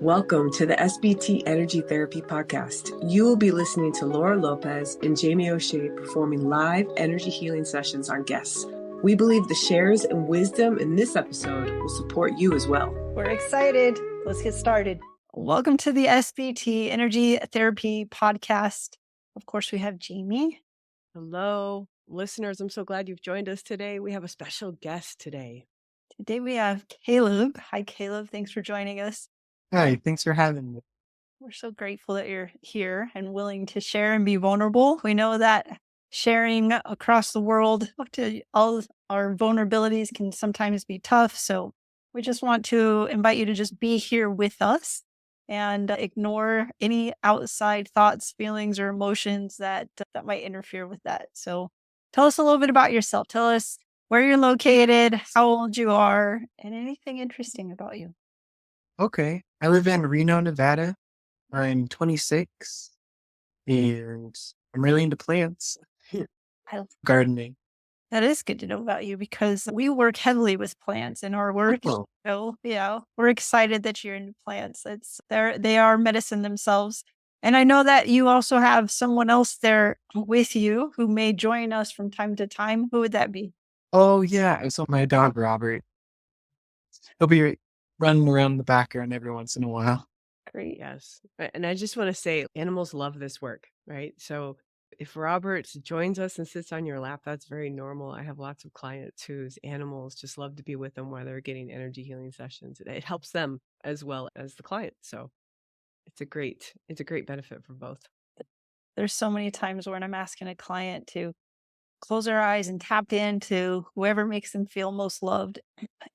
Welcome to the SBT Energy Therapy Podcast. You will be listening to Laura Lopez and Jamie O'Shea performing live energy healing sessions on guests. We believe the shares and wisdom in this episode will support you as well. We're excited. Let's get started. Welcome to the SBT Energy Therapy Podcast. Of course, we have Jamie. Hello, listeners. I'm so glad you've joined us today. We have a special guest today. Today we have Caleb. Hi, Caleb. Thanks for joining us. Hi, thanks for having me. We're so grateful that you're here and willing to share and be vulnerable. We know that sharing across the world to all our vulnerabilities can sometimes be tough. So we just want to invite you to just be here with us and ignore any outside thoughts, feelings, or emotions that might interfere with that. So tell us a little bit about yourself. Tell us where you're located, how old you are, and anything interesting about you. Okay, I live in Reno, Nevada. I'm 26 and I'm really into plants, I gardening. That is good to know about you because we work heavily with plants in our work. Oh, So, we're excited that you're into plants. They are medicine themselves. And I know that you also have someone else there with you who may join us from time to time. Who would that be? oh yeah, so my dog Robert, he'll be running around the background every once in a while. Great. Yes. And I just want to say animals love this work, right? So if Robert joins us and sits on your lap, that's very normal. I have lots of clients whose animals just love to be with them while they're getting energy healing sessions. It helps them as well as the client. So it's a great benefit for both. There's so many times when I'm asking a client to close their eyes and tap into whoever makes them feel most loved.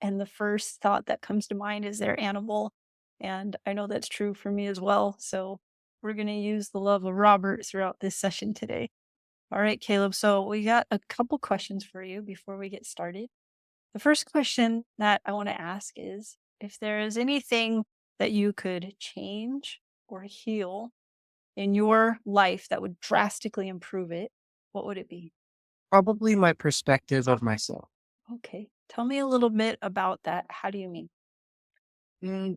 And the first thought that comes to mind is their animal. And I know that's true for me as well. So we're going to use the love of Robert throughout this session today. All right, Caleb. So we got a couple questions for you before we get started. The first question that I want to ask is if there is anything that you could change or heal in your life that would drastically improve it, what would it be? Probably my perspective of myself. Okay. Tell me a little bit about that. How do you mean?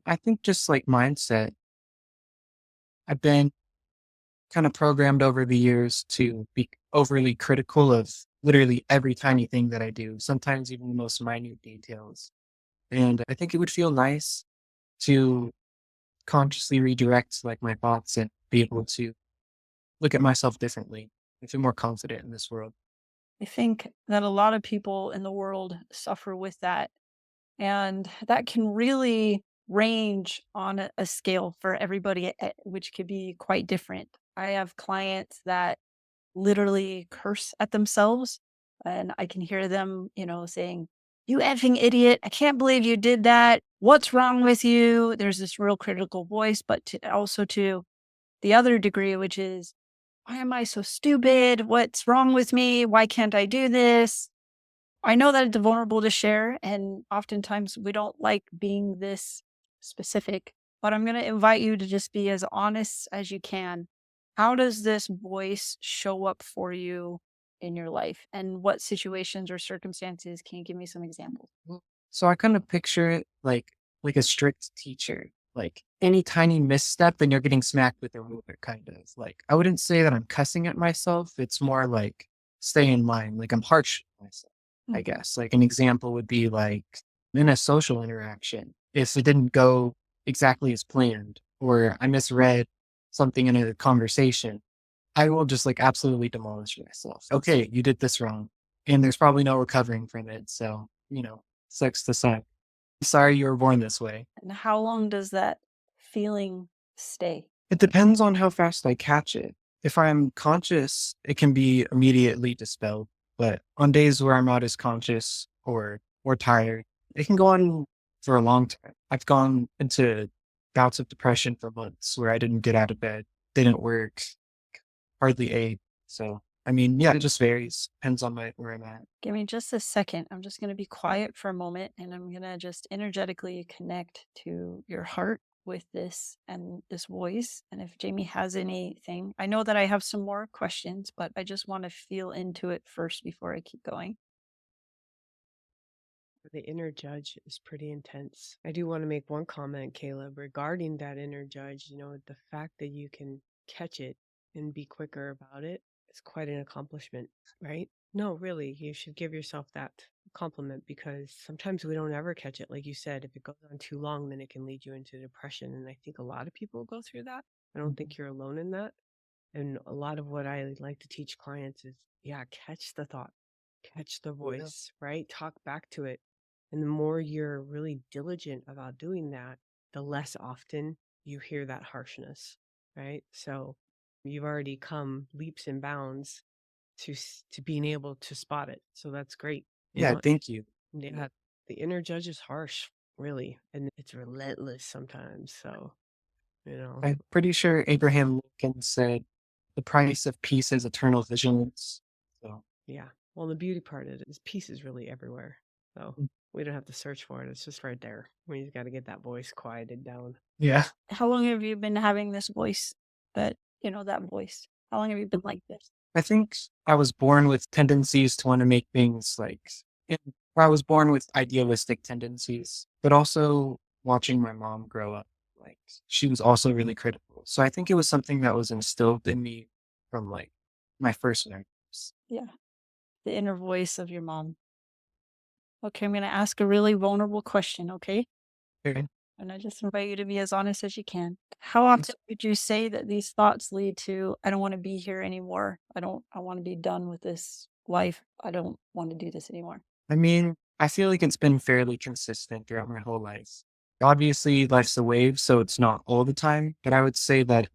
I think just like mindset. I've been kind of programmed over the years to be overly critical of literally every tiny thing that I do, sometimes even the most minute details. And I think it would feel nice to consciously redirect like my thoughts and be able to look at myself differently and feel more confident in this world. I think that a lot of people in the world suffer with that. And that can really range on a scale for everybody, which could be quite different. I have clients that literally curse at themselves, and I can hear them, saying, "You effing idiot. I can't believe you did that. What's wrong with you?" There's this real critical voice, but also to the other degree, which is, "Why am I so stupid? What's wrong with me? Why can't I do this?" I know that it's vulnerable to share, and oftentimes we don't like being this specific, but I'm going to invite you to just be as honest as you can. How does this voice show up for you in your life? And what situations or circumstances? Can you give me some examples? So I kind of picture it like a strict teacher. Like any tiny misstep and you're getting smacked with a ruler, kind of. Like I wouldn't say that I'm cussing at myself. It's more like stay in line. Like I'm harsh on myself, I guess. Like an example would be like in a social interaction, if it didn't go exactly as planned or I misread something in a conversation, I will just like absolutely demolish myself. Okay, you did this wrong. And there's probably no recovering from it. So, sucks to suck. Sorry you were born this way. And how long does that feeling stay? It depends on how fast I catch it. If I'm conscious, it can be immediately dispelled. But on days where I'm not as conscious or tired, it can go on for a long time. I've gone into bouts of depression for months where I didn't get out of bed, didn't work, hardly ate. So, I mean, yeah, it just varies. Depends on where I'm at. Give me just a second. I'm just going to be quiet for a moment and I'm going to just energetically connect to your heart with this and this voice. And if Jamie has anything, I know that I have some more questions, but I just want to feel into it first before I keep going. The inner judge is pretty intense. I do want to make one comment, Caleb, regarding that inner judge. The fact that you can catch it and be quicker about it is quite an accomplishment, right? No, really, you should give yourself that compliment, because sometimes we don't ever catch it. Like you said, if it goes on too long, then it can lead you into depression. And I think a lot of people go through that. I don't think you're alone in that. And a lot of what I like to teach clients is, catch the thought, catch the voice, right? Talk back to it. And the more you're really diligent about doing that, the less often you hear that harshness, right? So you've already come leaps and bounds to being able to spot it. So that's great. Yeah, thank you. Yeah, the inner judge is harsh, really, and it's relentless sometimes. So, I'm pretty sure Abraham Lincoln said, "The price of peace is eternal vigilance." So, yeah. Well, the beauty part of it is peace is really everywhere. So we don't have to search for it. It's just right there. We just got to get that voice quieted down. yeah. How long have you been having this voice, that voice? How long have you been like this? I think I was born with tendencies to want to make things I was born with idealistic tendencies, but also watching my mom grow up, she was also really critical. So I think it was something that was instilled in me from my first memories. Yeah. The inner voice of your mom. Okay, I'm going to ask a really vulnerable question, okay? Okay. And I just invite you to be as honest as you can. How often would you say that these thoughts lead to, I don't want to be here anymore. I want to be done with this life. I don't want to do this anymore. I mean, I feel like it's been fairly consistent throughout my whole life. Obviously, life's a wave, so it's not all the time, but I would say that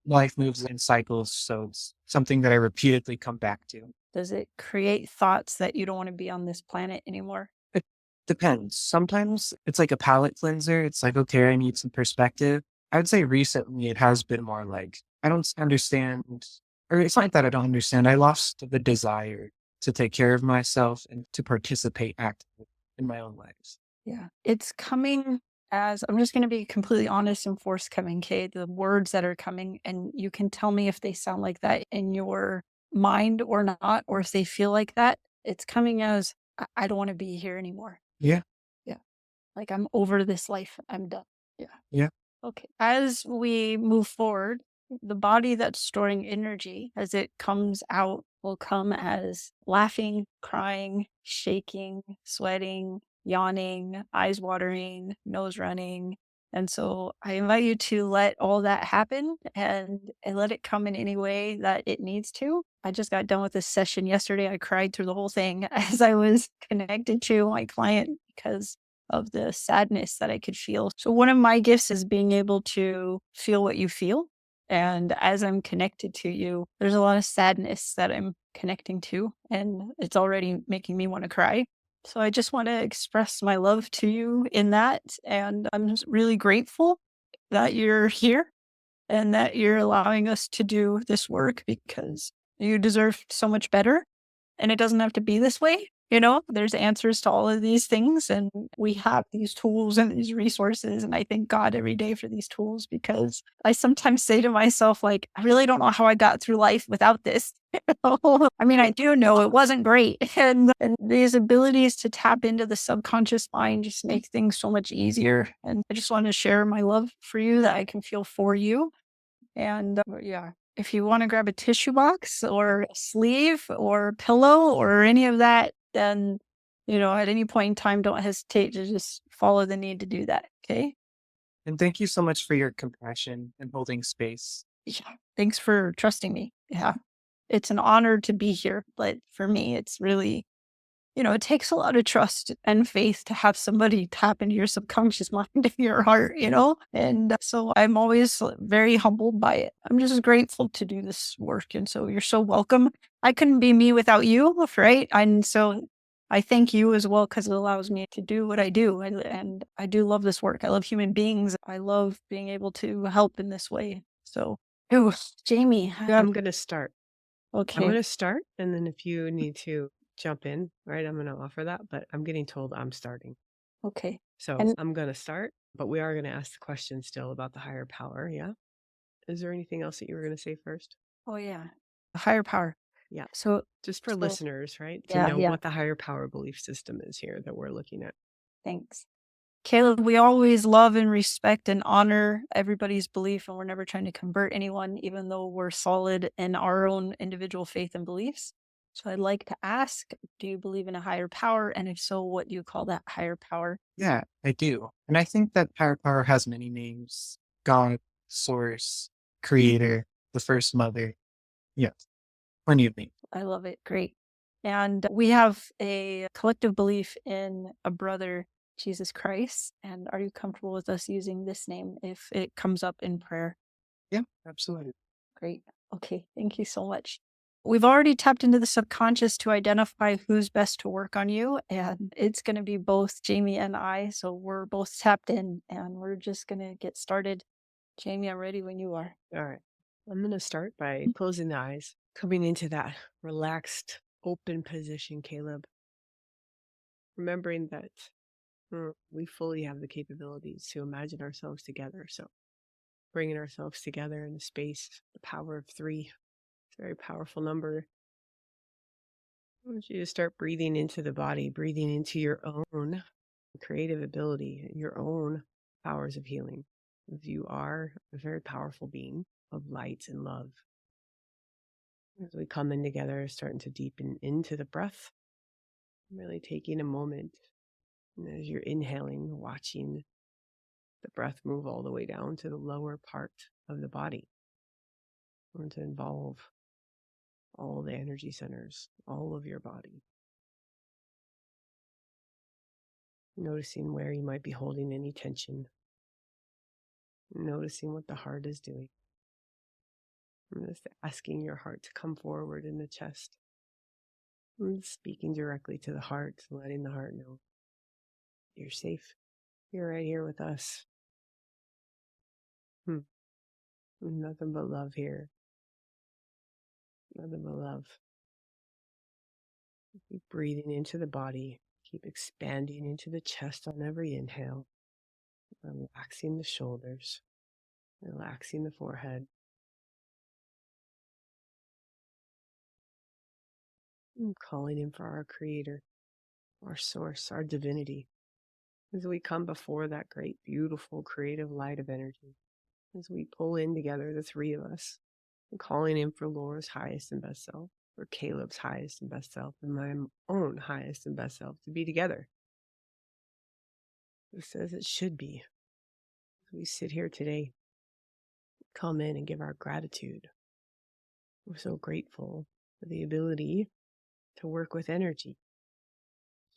life moves in cycles, so it's something that I repeatedly come back to. Does it create thoughts that you don't want to be on this planet anymore? It depends. Sometimes it's like a palate cleanser. It's like, okay, I need some perspective. I would say recently it has been more like, I don't understand, or it's not that I don't understand. I lost the desire to take care of myself and to participate actively in my own life. Yeah. It's coming as, I'm just going to be completely honest and forthcoming, Kay. The words that are coming, and you can tell me if they sound like that in your mind or not, or if they feel like that. It's coming as, I don't want to be here anymore. Yeah. Yeah. Like, I'm over this life. I'm done. Yeah. Yeah. Okay. As we move forward, the body that's storing energy as it comes out will come as laughing, crying, shaking, sweating, yawning, eyes watering, nose running. And so I invite you to let all that happen and let it come in any way that it needs to. I just got done with this session yesterday. I cried through the whole thing as I was connected to my client because of the sadness that I could feel. So one of my gifts is being able to feel what you feel. And as I'm connected to you, there's a lot of sadness that I'm connecting to, and it's already making me want to cry. So I just want to express my love to you in that. And I'm just really grateful that you're here and that you're allowing us to do this work, because you deserve so much better. And it doesn't have to be this way. There's answers to all of these things, and we have these tools and these resources. And I thank God every day for these tools, because I sometimes say to myself, I really don't know how I got through life without this. I mean, I do know it wasn't great. And these abilities to tap into the subconscious mind just make things so much easier. And I just want to share my love for you that I can feel for you. And if you want to grab a tissue box or a sleeve or a pillow or any of that, then, at any point in time, don't hesitate to just follow the need to do that. Okay. And thank you so much for your compassion and holding space. Yeah. Thanks for trusting me. Yeah. It's an honor to be here. But for me, it's really, it takes a lot of trust and faith to have somebody tap into your subconscious mind, into your heart, And so I'm always very humbled by it. I'm just grateful to do this work. And so you're so welcome. I couldn't be me without you, right? And so I thank you as well, because it allows me to do what I do. And I do love this work. I love human beings. I love being able to help in this way. So, Jamie. I'm going to start. Okay. I'm going to start. And then if you need to jump in, right, I'm going to offer that. But I'm getting told I'm starting. Okay. So I'm going to start. But we are going to ask the question still about the higher power. Yeah. Is there anything else that you were going to say first? Oh, yeah. The higher power. Yeah. So, Just for so listeners, right? To yeah, know yeah. what the higher power belief system is here that we're looking at. Thanks. Caleb, we always love and respect and honor everybody's belief, and we're never trying to convert anyone, even though we're solid in our own individual faith and beliefs. So I'd like to ask, do you believe in a higher power? And if so, what do you call that higher power? Yeah, I do. And I think that higher power has many names: God, Source, Creator, the First Mother. Yeah, plenty of names. I love it. Great. And we have a collective belief in a brother, Jesus Christ. And are you comfortable with us using this name if it comes up in prayer? Yeah, absolutely. Great. Okay. Thank you so much. We've already tapped into the subconscious to identify who's best to work on you. And it's going to be both Jamie and I. So we're both tapped in and we're just going to get started. Jamie, I'm ready when you are. All right. I'm going to start by closing the eyes, coming into that relaxed, open position, Caleb. Remembering that we fully have the capabilities to imagine ourselves together. So bringing ourselves together in a space, the power of 3, it's a very powerful number. I want you to start breathing into the body, breathing into your own creative ability, your own powers of healing. You are a very powerful being of light and love. As we come in together, starting to deepen into the breath, really taking a moment. And as you're inhaling, watching the breath move all the way down to the lower part of the body. We want to involve all the energy centers, all of your body. Noticing where you might be holding any tension. Noticing what the heart is doing. And just asking your heart to come forward in the chest. And speaking directly to the heart, letting the heart know you're safe. You're right here with us. Nothing but love here. Nothing but love. Keep breathing into the body. Keep expanding into the chest on every inhale. Relaxing the shoulders. Relaxing the forehead. And calling in for our creator, our source, our divinity. As we come before that great, beautiful, creative light of energy. As we pull in together, the 3 of us. And calling in for Laura's highest and best self. For Caleb's highest and best self. And my own highest and best self to be together. Just as it should be. As we sit here today, come in and give our gratitude. We're so grateful for the ability to work with energy.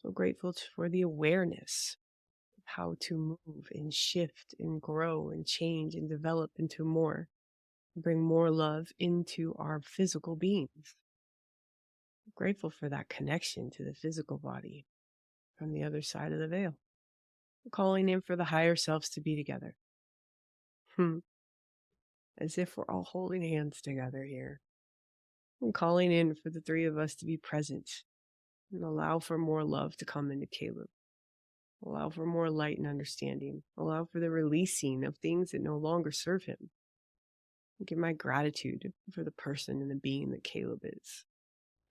So grateful for the awareness of how to move and shift and grow and change and develop into more, and bring more love into our physical beings. Grateful for that connection to the physical body from the other side of the veil. Calling in for the higher selves to be together. As if we're all holding hands together here. And calling in for the 3 of us to be present and allow for more love to come into Caleb. Allow for more light and understanding. Allow for the releasing of things that no longer serve him. And give my gratitude for the person and the being that Caleb is.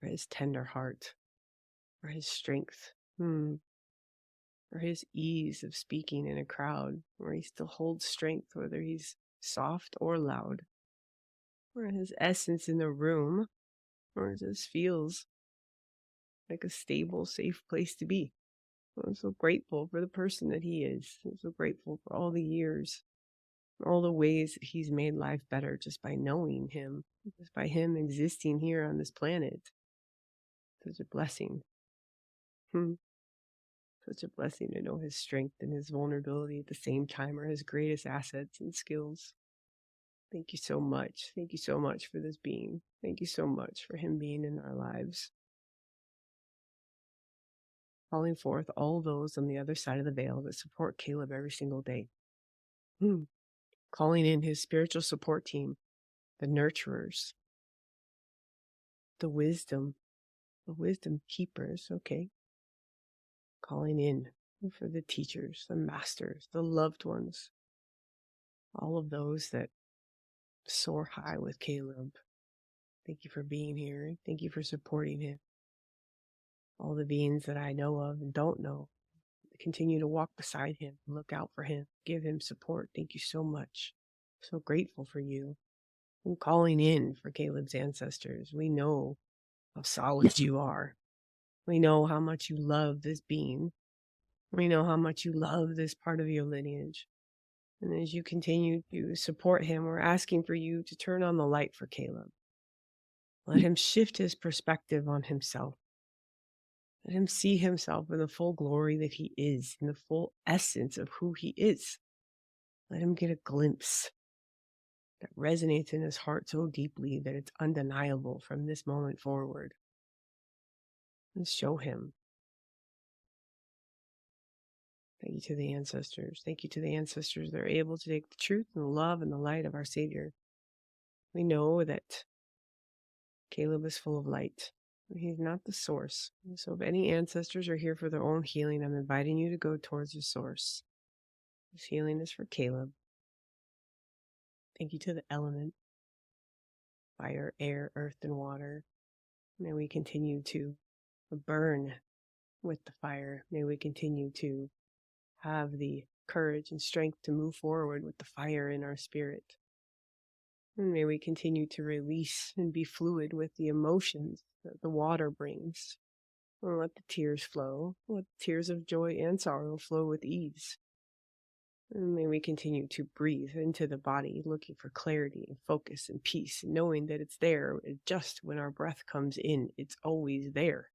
For his tender heart. For his strength. For his ease of speaking in a crowd where he still holds strength, whether he's soft or loud. For his essence in the room, or it just feels like a stable, safe place to be. I'm so grateful for the person that he is. I'm so grateful for all the years, all the ways that he's made life better just by knowing him, just by him existing here on this planet. Such a blessing. Such a blessing to know his strength and his vulnerability at the same time are his greatest assets and skills. Thank you so much. Thank you so much for this being. Thank you so much for him being in our lives. Calling forth all those on the other side of the veil that support Caleb every single day. Calling in his spiritual support team, the nurturers, the wisdom keepers, okay? Calling in for the teachers, the masters, the loved ones, all of those that soar high with Caleb, Thank you for being here. Thank you for supporting him. All the beings that I know of and don't know, continue to walk beside him, look out for him, give him support. Thank you so much. So grateful for you. I'm calling in for Caleb's ancestors. We know how solid you are. We know how much you love this being. We know how much you love this part of your lineage. And as you continue to support him, we're asking for you to turn on the light for Caleb. Let him shift his perspective on himself. Let him see himself in the full glory that he is, in the full essence of who he is. Let him get a glimpse that resonates in his heart so deeply that it's undeniable from this moment forward. And show him. Thank you to the ancestors. Thank you to the ancestors that are able to take the truth and the love and the light of our Savior. We know that Caleb is full of light. He's not the source. So if any ancestors are here for their own healing, I'm inviting you to go towards the source. This healing is for Caleb. Thank you to the element, fire, air, earth, and water. May we continue to burn with the fire. May we continue to have the courage and strength to move forward with the fire in our spirit. And may we continue to release and be fluid with the emotions that the water brings. And let the tears flow. Let the tears of joy and sorrow flow with ease. And may we continue to breathe into the body, looking for clarity and focus and peace, and knowing that it's there just when our breath comes in. It's always there.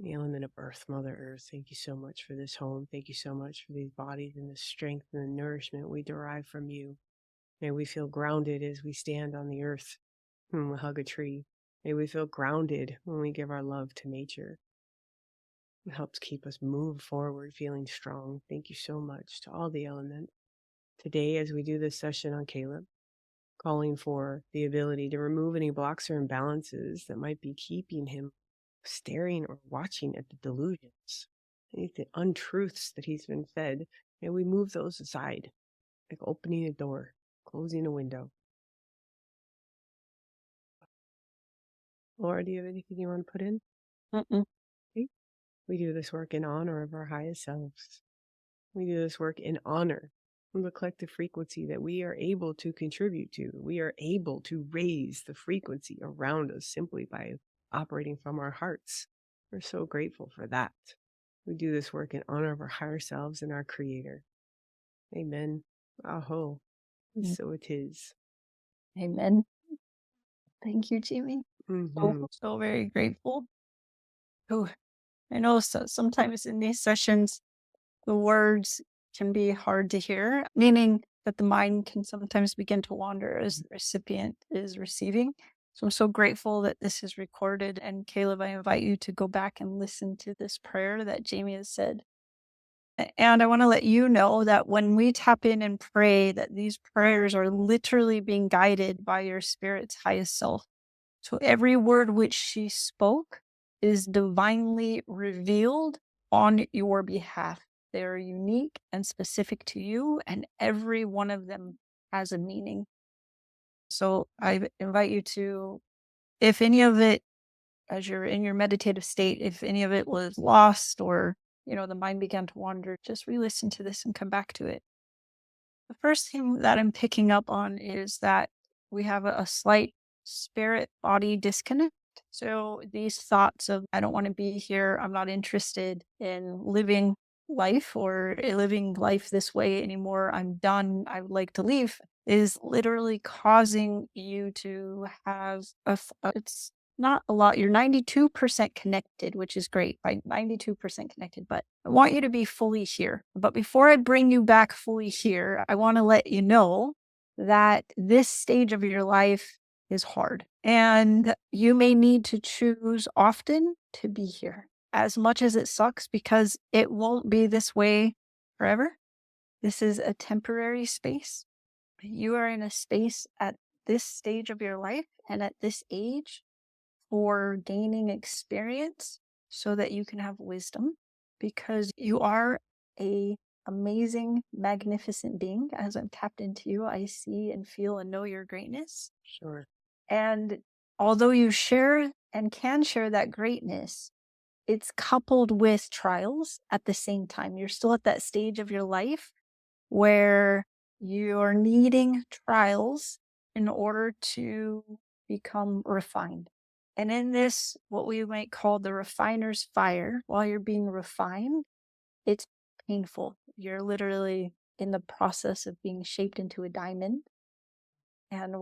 The element of earth, Mother Earth, thank you so much for this home. Thank you so much for these bodies and the strength and the nourishment we derive from you. May we feel grounded as we stand on the earth and we hug a tree. May we feel grounded when we give our love to nature. It helps keep us move forward, feeling strong. Thank you so much to all the elements. Today, as we do this session on Caleb, calling for the ability to remove any blocks or imbalances that might be keeping him staring or watching at the delusions, any of the untruths that he's been fed, may we move those aside, like opening a door, closing a window. Laura, do you have anything you want to put in? Mm-mm. Okay. We do this work in honor of our highest selves. We do this work in honor of the collective frequency that we are able to contribute to. We are able to raise the frequency around us simply by operating from our hearts. We're so grateful for that. We do this work in honor of our higher selves and our Creator. Amen. Aho. So it is. Amen. Thank you, Jamie. So very grateful. Oh, I know sometimes in these sessions, the words can be hard to hear, meaning that the mind can sometimes begin to wander as the recipient is receiving. So I'm so grateful that this is recorded. And Caleb, I invite you to go back and listen to this prayer that Jamie has said. And I want to let you know that when we tap in and pray, that these prayers are literally being guided by your spirit's highest self. So every word which she spoke is divinely revealed on your behalf. They are unique and specific to you, and every one of them has a meaning. So I invite you to, if any of it, as you're in your meditative state, if any of it was lost or, the mind began to wander, just re-listen to this and come back to it. The first thing that I'm picking up on is that we have a slight spirit-body disconnect. So these thoughts of, I don't want to be here, I'm not interested in living life or living life this way anymore, I'm done, I would like to leave, is literally causing you to have it's not a lot. You're 92% connected, which is great, right? 92% connected, but I want you to be fully here. But before I bring you back fully here, I want to let you know that this stage of your life is hard, and you may need to choose often to be here, as much as it sucks, because it won't be this way forever. This is a temporary space. You are in a space at this stage of your life and at this age for gaining experience so that you can have wisdom, because you are a amazing, magnificent being. As I'm tapped into you, I see and feel and know your greatness. Sure. And although you share and can share that greatness, it's coupled with trials at the same time. You're still at that stage of your life where you're needing trials in order to become refined. And in this, what we might call the refiner's fire, while you're being refined, it's painful. You're literally in the process of being shaped into a diamond. And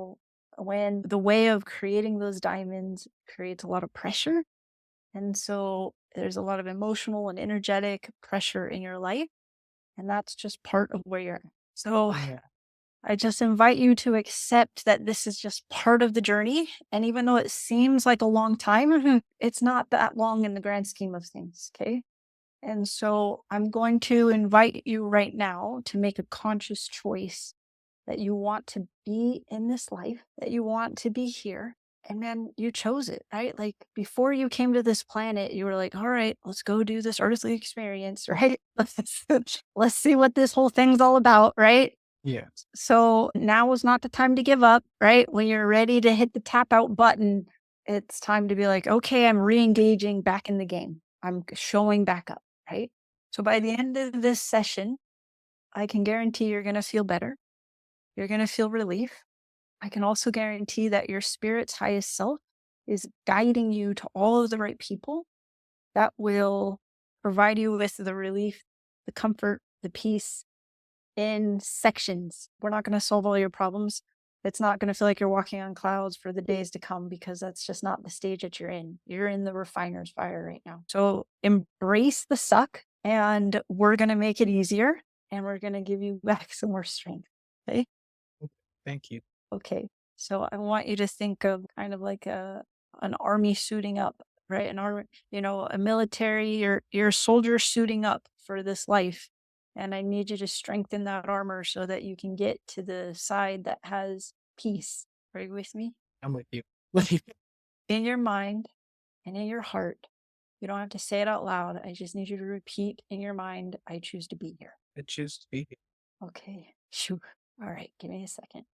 when the way of creating those diamonds creates a lot of pressure, and so there's a lot of emotional and energetic pressure in your life, and that's just part of where you're at. So Yeah. I just invite you to accept that this is just part of the journey. And even though it seems like a long time, it's not that long in the grand scheme of things. Okay. And so I'm going to invite you right now to make a conscious choice that you want to be in this life, that you want to be here. And then you chose it, right? Like before you came to this planet, you were like, all right, let's go do this earthly experience, right? Let's see what this whole thing's all about, right? Yeah. So now is not the time to give up, right? When you're ready to hit the tap out button, it's time to be like, okay, I'm re-engaging back in the game. I'm showing back up, right? So by the end of this session, I can guarantee you're going to feel better. You're going to feel relief. I can also guarantee that your spirit's highest self is guiding you to all of the right people that will provide you with the relief, the comfort, the peace in sections. We're not going to solve all your problems. It's not going to feel like you're walking on clouds for the days to come, because that's just not the stage that you're in. You're in the refiner's fire right now. So embrace the suck, and we're going to make it easier, and we're going to give you back some more strength. Okay. Thank you. Okay. So I want you to think of kind of like an army suiting up, right? An army, a military, you're a soldier suiting up for this life. And I need you to strengthen that armor so that you can get to the side that has peace. Are you with me? I'm with you. In your mind and in your heart. You don't have to say it out loud. I just need you to repeat in your mind, I choose to be here. I choose to be here. Okay. Shoo. All right. Give me a second.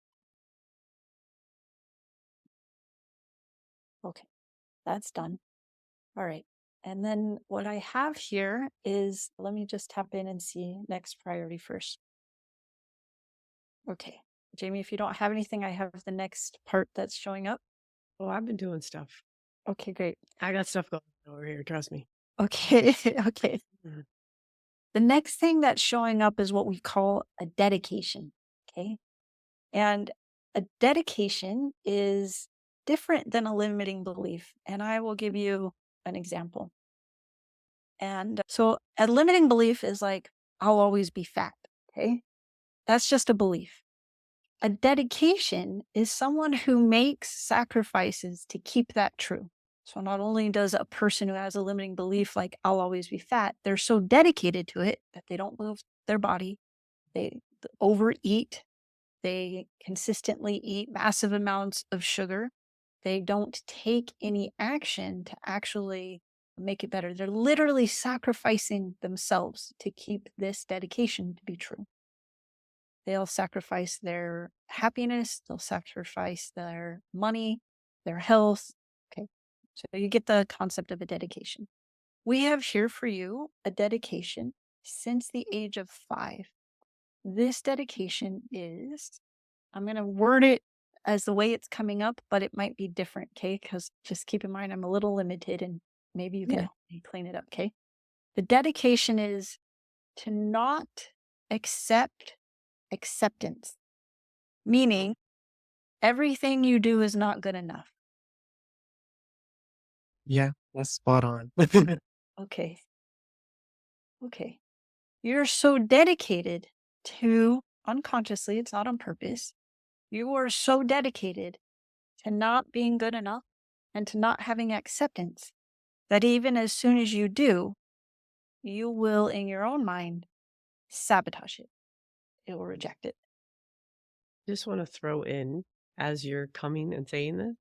Okay. That's done. All right. And then what I have here is, let me just tap in and see next priority first. Okay. Jamie, if you don't have anything, I have the next part that's showing up. Oh, I've been doing stuff. Okay, great. I got stuff going over here. Trust me. Okay. Okay. Mhm. The next thing that's showing up is what we call a dedication. Okay. And a dedication is different than a limiting belief. And I will give you an example. And so a limiting belief is like, I'll always be fat. Okay. That's just a belief. A dedication is someone who makes sacrifices to keep that true. So not only does a person who has a limiting belief like I'll always be fat, they're so dedicated to it that they don't move their body. They overeat. They consistently eat massive amounts of sugar. They don't take any action to actually make it better. They're literally sacrificing themselves to keep this dedication to be true. They'll sacrifice their happiness, they'll sacrifice their money, their health. Okay. So you get the concept of a dedication. We have here for you a dedication since the age of 5. This dedication is, I'm going to word it as the way it's coming up, but it might be different, okay? Because just keep in mind, I'm a little limited and maybe you can help me clean it up, okay? The dedication is to not accept acceptance, meaning everything you do is not good enough. Yeah, that's spot on. Okay. Okay. You're so dedicated to, unconsciously, it's not on purpose, you are so dedicated to not being good enough and to not having acceptance that even as soon as you do, you will, in your own mind, sabotage it. It will reject it. Just want to throw in, as you're coming and saying this,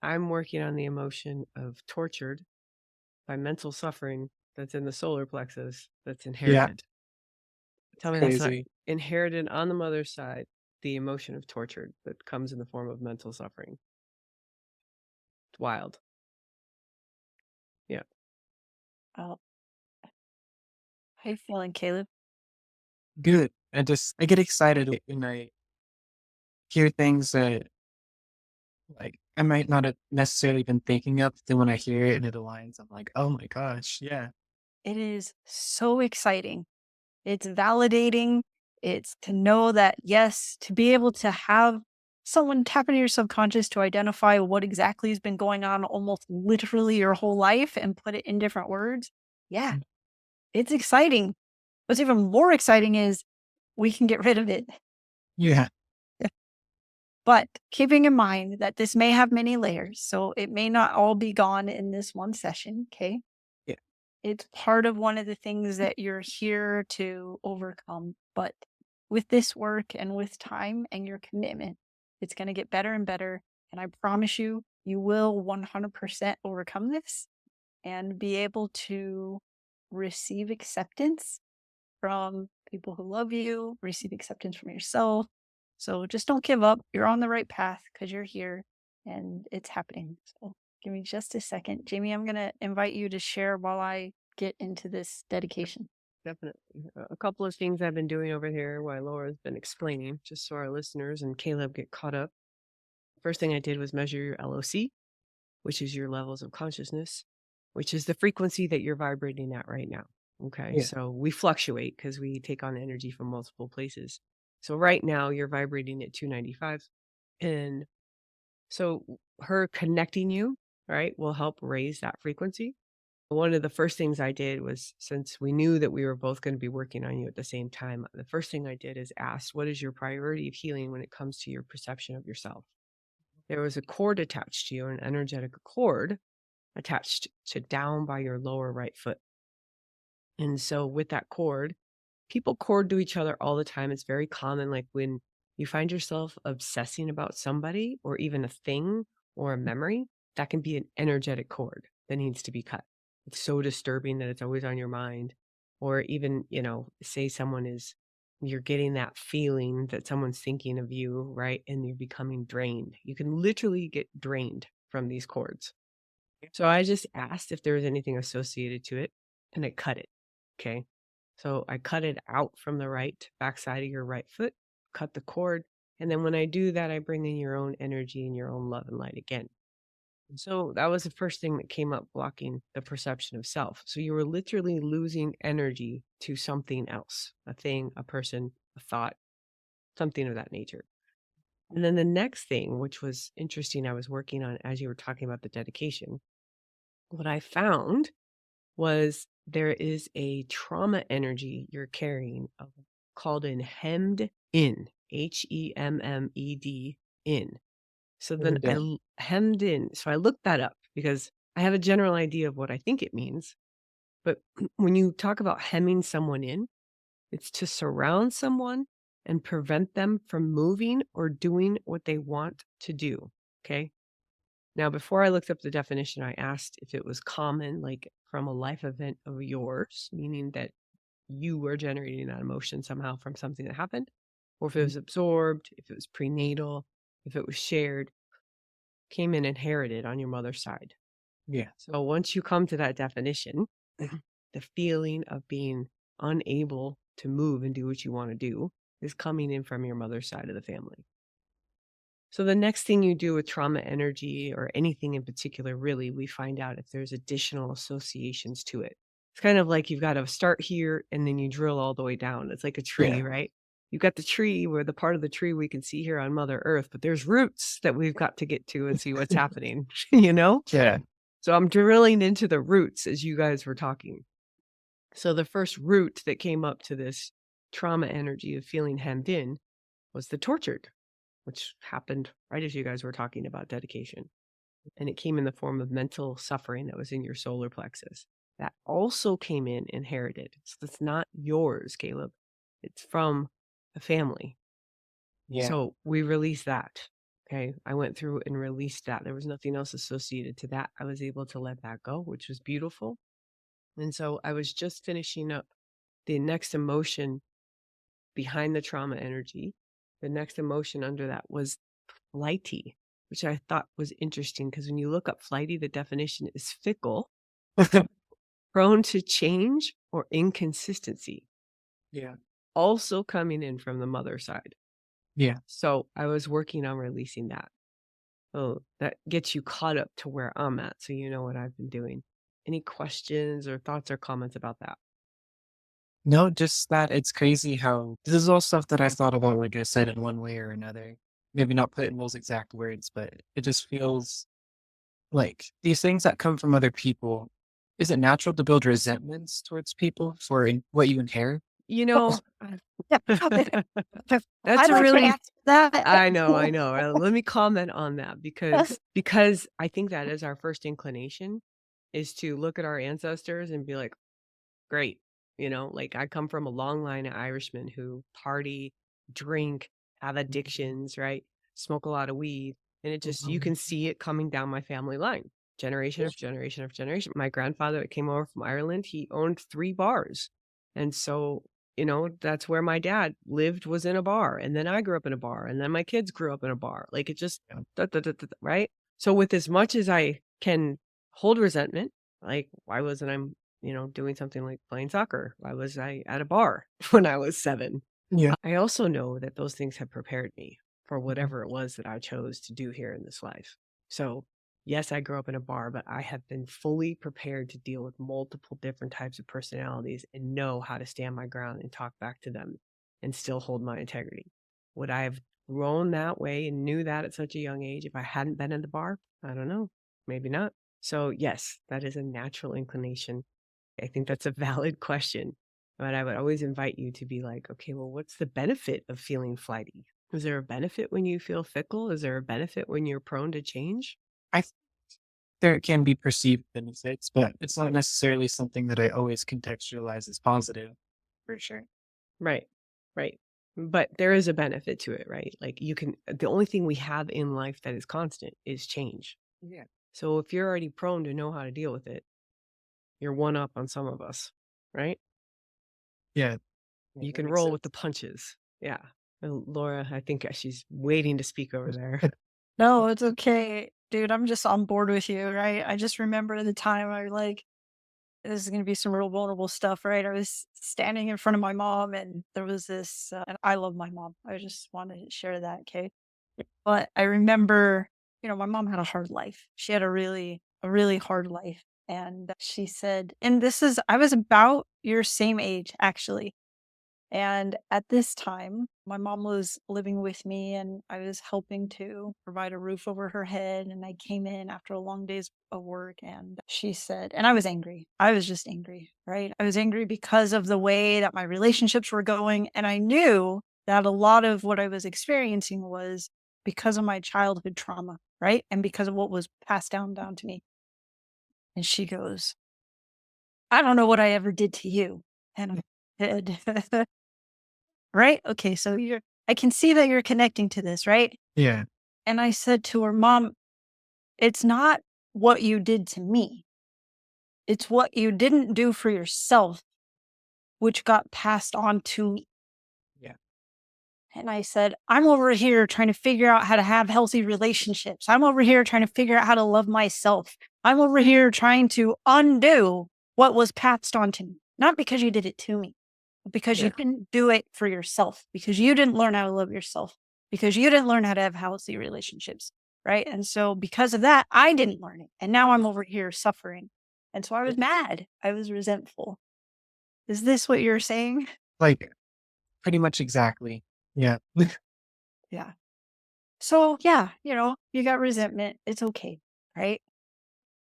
I'm working on the emotion of tortured by mental suffering that's in the solar plexus that's inherited. Tell me that's not Crazy. inherited on the mother's side, the emotion of tortured that comes in the form of mental suffering. It's wild. Yeah. Oh, how you feeling, Caleb? Good. I get excited when I hear things that like I might not have necessarily been thinking of. Then when I hear it and it aligns, I'm like, oh my gosh, yeah. It is so exciting. It's validating. It's to know that, yes, to be able to have someone tap into your subconscious to identify what exactly has been going on almost literally your whole life and put it in different words. Yeah, it's exciting. What's even more exciting is we can get rid of it. Yeah. But keeping in mind that this may have many layers, so it may not all be gone in this one session, okay? Yeah. It's part of one of the things that you're here to overcome. But with this work and with time and your commitment, it's going to get better and better. And I promise you, you will 100% overcome this and be able to receive acceptance from people who love you, receive acceptance from yourself. So just don't give up. You're on the right path because you're here and it's happening. So give me just a second. Jamie, I'm going to invite you to share while I get into this dedication. Definitely. A couple of things I've been doing over here while Laura's been explaining, just so our listeners and Caleb get caught up. First thing I did was measure your LOC, which is your levels of consciousness, which is the frequency that you're vibrating at right now. Okay. Yeah. So we fluctuate because we take on energy from multiple places. So right now you're vibrating at 295. And so her connecting you, right, will help raise that frequency. One of the first things I did was, since we knew that we were both going to be working on you at the same time, the first thing I did is ask, what is your priority of healing when it comes to your perception of yourself? There was a cord attached to you, an energetic cord attached to down by your lower right foot. And so with that cord, people cord to each other all the time. It's very common. Like when you find yourself obsessing about somebody or even a thing or a memory, that can be an energetic cord that needs to be cut. It's so disturbing that it's always on your mind. Or even, say you're getting that feeling that someone's thinking of you, right? And you're becoming drained. You can literally get drained from these cords. So I just asked if there was anything associated to it and I cut it. Okay. So I cut it out from the right backside of your right foot, cut the cord. And then when I do that, I bring in your own energy and your own love and light again. So that was the first thing that came up, blocking the perception of self. So you were literally losing energy to something else, a thing, a person, a thought, something of that nature. And then the next thing, which was interesting, I was working on as you were talking about the dedication, what I found was there is a trauma energy you're carrying called hemmed in, HEMMED in. So then hemmed in. So I looked that up because I have a general idea of what I think it means. But when you talk about hemming someone in, it's to surround someone and prevent them from moving or doing what they want to do. Okay. Now, before I looked up the definition, I asked if it was common, like from a life event of yours, meaning that you were generating that emotion somehow from something that happened, or if it was absorbed, if it was prenatal, if it was shared, came in inherited on your mother's side. Yeah. So once you come to that definition, the feeling of being unable to move and do what you want to do is coming in from your mother's side of the family. So the next thing you do with trauma energy or anything in particular, really, we find out if there's additional associations to it. It's kind of like you've got to start here and then you drill all the way down. It's like a tree, Yeah. right? You've got the tree where the part of the tree we can see here on Mother Earth, but there's roots that we've got to get to and see what's happening, Yeah. So I'm drilling into the roots as you guys were talking. So the first root that came up to this trauma energy of feeling hemmed in was the tortured, which happened right as you guys were talking about dedication. And it came in the form of mental suffering that was in your solar plexus. That also came in inherited. So it's not yours, Caleb. It's from the family. Yeah. So we released that. Okay. I went through and released that. There was nothing else associated to that. I was able to let that go, which was beautiful. And so I was just finishing up the next emotion behind the trauma energy. The next emotion under that was flighty. which I thought was interesting because when you look up flighty, the definition is fickle, prone to change or inconsistency, Yeah. also coming in from the mother side. Yeah. So I was working on releasing that. Oh, that gets you caught up to where I'm at, so you know what I've been doing. Any questions or thoughts or comments about that? No, just that it's crazy how this is all stuff that I thought about, like I said, in one way or another. Maybe not put in those exact words, but it just feels like these things that come from other people. Is it natural to build resentments towards people for what you inherit? You know, That's that's a a really answer that. I know. Let me comment on that because I think that is our first inclination is to look at our ancestors and be like, great. Like I come from a long line of Irishmen who party, drink, have addictions, right? Smoke a lot of weed. And it just, you can see it coming down my family line, generation after generation after generation. My grandfather that came over from Ireland, he owned 3 bars. And so, that's where my dad lived, was in a bar. And then I grew up in a bar. And then my kids grew up in a bar. Like it just, right? So with as much as I can hold resentment, like why wasn't I doing something like playing soccer? Why was I at a bar when I was 7? Yeah. I also know that those things have prepared me for whatever it was that I chose to do here in this life. So, yes, I grew up in a bar, but I have been fully prepared to deal with multiple different types of personalities and know how to stand my ground and talk back to them and still hold my integrity. Would I have grown that way and knew that at such a young age if I hadn't been in the bar? I don't know. Maybe not. So, yes, that is a natural inclination. I think that's a valid question. But I would always invite you to be like, okay, well, what's the benefit of feeling flighty? Is there a benefit when you feel fickle? Is there a benefit when you're prone to change? I think there can be perceived benefits, but it's not necessarily something that I always contextualize as positive, for sure. Right, right. But there is a benefit to it, right? Like the only thing we have in life that is constant is change. Yeah. So if you're already prone to know how to deal with it, you're one up on some of us, right? Yeah. You can roll with the punches. Yeah. And Laura, I think she's waiting to speak over there. No, it's okay. Dude, I'm just on board with you, right? I just remember the time this is going to be some real vulnerable stuff, right? I was standing in front of my mom and there was this, and I love my mom. I just wanted to share that, okay? But I remember, my mom had a hard life. She had a really hard life. And she said, and I was about your same age, actually. And at this time, my mom was living with me and I was helping to provide a roof over her head. And I came in after a long day's of work and she said, and I was angry. I was just angry, right? I was angry because of the way that my relationships were going. And I knew that a lot of what I was experiencing was because of my childhood trauma, right? And because of what was passed down to me. And she goes, I don't know what I ever did to you. And I said, right? Okay, so I can see that you're connecting to this, right? Yeah. And I said to her, Mom, it's not what you did to me. It's what you didn't do for yourself, which got passed on to me. Yeah. And I said, I'm over here trying to figure out how to have healthy relationships. I'm over here trying to figure out how to love myself. I'm over here trying to undo what was passed on to me. Not because you did it to me, but because you didn't do it for yourself, because you didn't learn how to love yourself, because you didn't learn how to have healthy relationships. Right. And so because of that, I didn't learn it. And now I'm over here suffering. And so I was mad. I was resentful. Is this what you're saying? Like pretty much exactly. Yeah. Yeah. So yeah, you got resentment. It's okay. Right.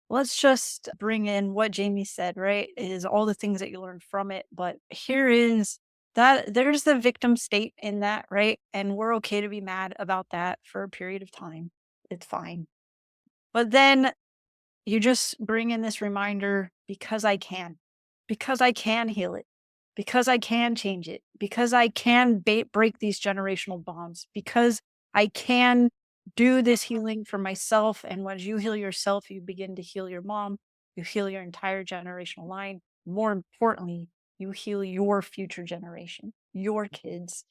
Let's just bring in what Jamie said, right? Is all the things that you learn from it. But here is that there's the victim state in that, right? And we're okay to be mad about that for a period of time. It's fine. But then you just bring in this reminder because I can heal it, because I can change it, because I can break these generational bonds, because I can do this healing for myself. And when you heal yourself, you begin to heal your mom, you heal your entire generational line. More importantly, you heal your future generation, your kids.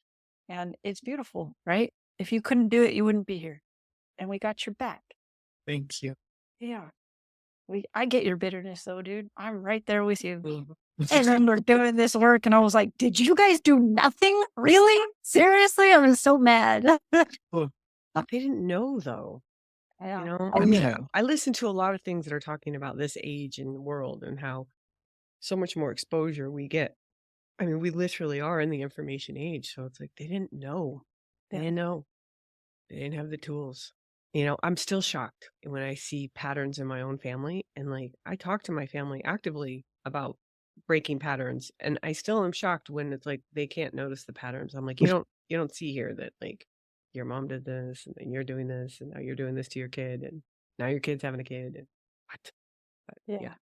And it's beautiful, right? If you couldn't do it, you wouldn't be here. and we got your back. Thank you. Yeah. I get your bitterness though, dude. I'm right there with you. Mhm. I remember doing this work and I was like, did you guys do nothing? Really? Seriously? I was so mad. They didn't know though. Yeah. You know, Oh, I mean, yeah. I listen to a lot of things that are talking about this age in the world and how so much more exposure we get. I mean, we literally are in the information age. So it's like they didn't know. They Yeah. didn't know. They didn't have the tools. You know, I'm still shocked when I see patterns in my own family. And like, I talk to my family actively about breaking patterns. And I still am shocked when it's like they can't notice the patterns. I'm like, you don't see here that like your mom did this and then you're doing this and now you're doing this to your kid and now your kid's having a kid. And what? But, Yeah.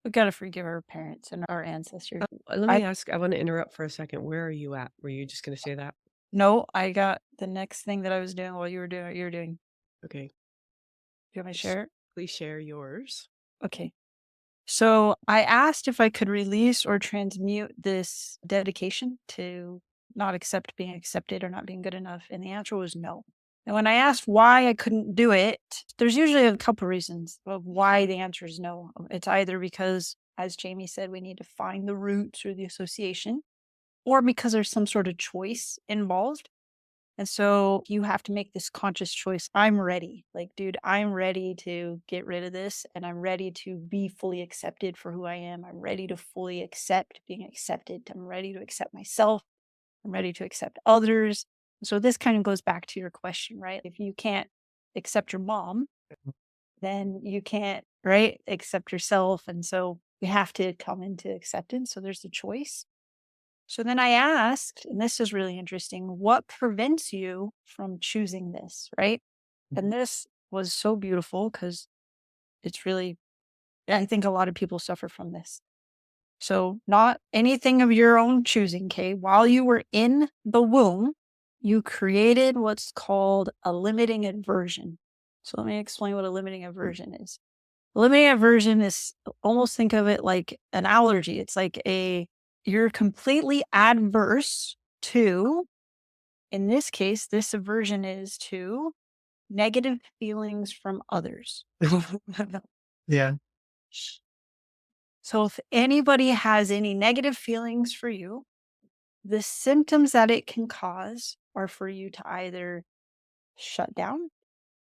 We got to forgive our parents and our ancestors. Let me ask, I want to interrupt for a second. Where are you at? Were you just going to say that? No, I got the next thing that I was doing while you were doing what you were doing. Okay. Do you want me to share it? Please share yours. Okay. So I asked if I could release or transmute this dedication to not accept being accepted or not being good enough. And the answer was no. And when I asked why I couldn't do it, there's usually a couple reasons of why the answer is no. It's either because, as Jamie said, we need to find the roots or the association, or because there's some sort of choice involved. And so you have to make this conscious choice. I'm ready. Like, dude, I'm ready to get rid of this and I'm ready to be fully accepted for who I am. I'm ready to fully accept being accepted. I'm ready to accept myself. I'm ready to accept others. So this kind of goes back to your question, right? If you can't accept your mom, then you can't, right, accept yourself. And so we have to come into acceptance. So there's the choice. So then I asked, and this is really interesting, what prevents you from choosing this, right? And this was so beautiful because it's really, I think a lot of people suffer from this. So not anything of your own choosing, okay? While you were in the womb, you created what's called a limiting aversion. So let me explain what a limiting aversion is. Limiting aversion is, almost think of it like an allergy. It's like you're completely adverse to, in this case, this aversion is to negative feelings from others. Yeah. So if anybody has any negative feelings for you, the symptoms that it can cause are for you to either shut down,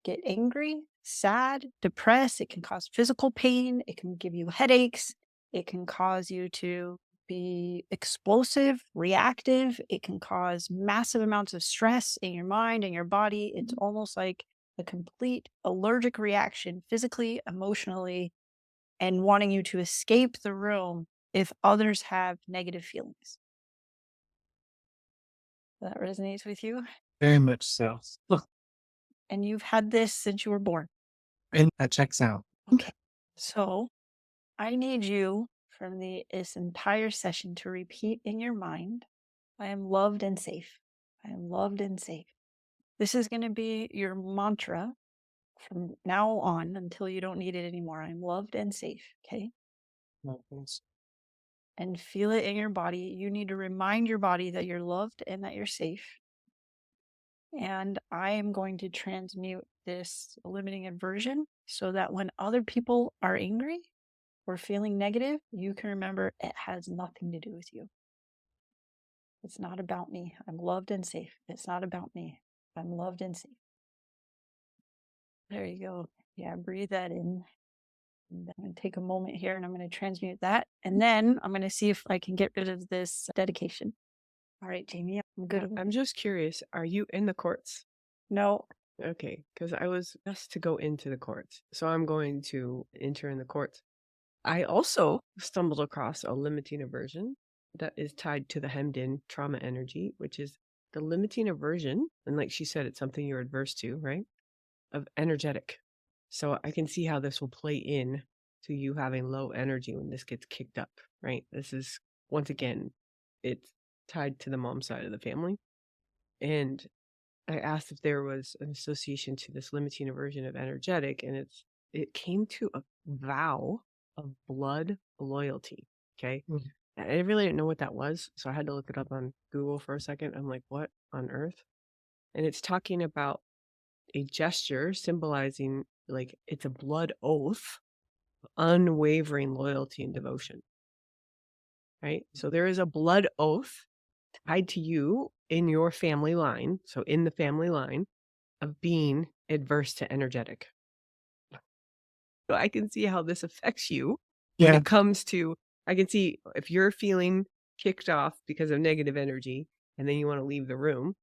get angry, sad, depressed. It can cause physical pain. It can give you headaches. It can cause you to be explosive, reactive. It can cause massive amounts of stress in your mind and your body. It's almost like a complete allergic reaction, physically, emotionally, and wanting you to escape the room if others have negative feelings. That resonates with you? Very much so. Look, And you've had this since you were born. and that checks out. Okay. So I need you from this entire session to repeat in your mind, I am loved and safe. I am loved and safe. This is going to be your mantra from now on until you don't need it anymore. I'm loved and safe. Okay. And feel it in your body. You need to remind your body that you're loved and that you're safe. And I am going to transmute this limiting aversion so that when other people are angry or feeling negative, you can remember it has nothing to do with you. It's not about me. I'm loved and safe. It's not about me. I'm loved and safe. There you go. Yeah, breathe that in. And I'm going to take a moment here and I'm going to transmute that. And then I'm going to see if I can get rid of this dedication. All right, Jamie, I'm good. I'm just curious. Are you in the courts? No. Okay, because I was asked to go into the courts. So I'm going to enter in the courts. I also stumbled across a limiting aversion that is tied to the hemmed in trauma energy, which is the limiting aversion. And like she said, it's something you're adverse to, right? Of energetic. So I can see how this will play in to you having low energy when this gets kicked up, right? This is, once again, it's tied to the mom side of the family. And I asked if there was an association to this limiting aversion of energetic, and it came to a vow of blood loyalty. Okay. I really didn't know what that was, so I had to look it up on Google for a second. I'm like, what on earth? And it's talking about a gesture symbolizing like it's a blood oath, unwavering loyalty and devotion, right? So there is a blood oath tied to you in your family line. So in the family line of being adverse to energetic. So I can see how this affects you when Yeah. it comes to, I can see if you're feeling kicked off because of negative energy and then you want to leave the room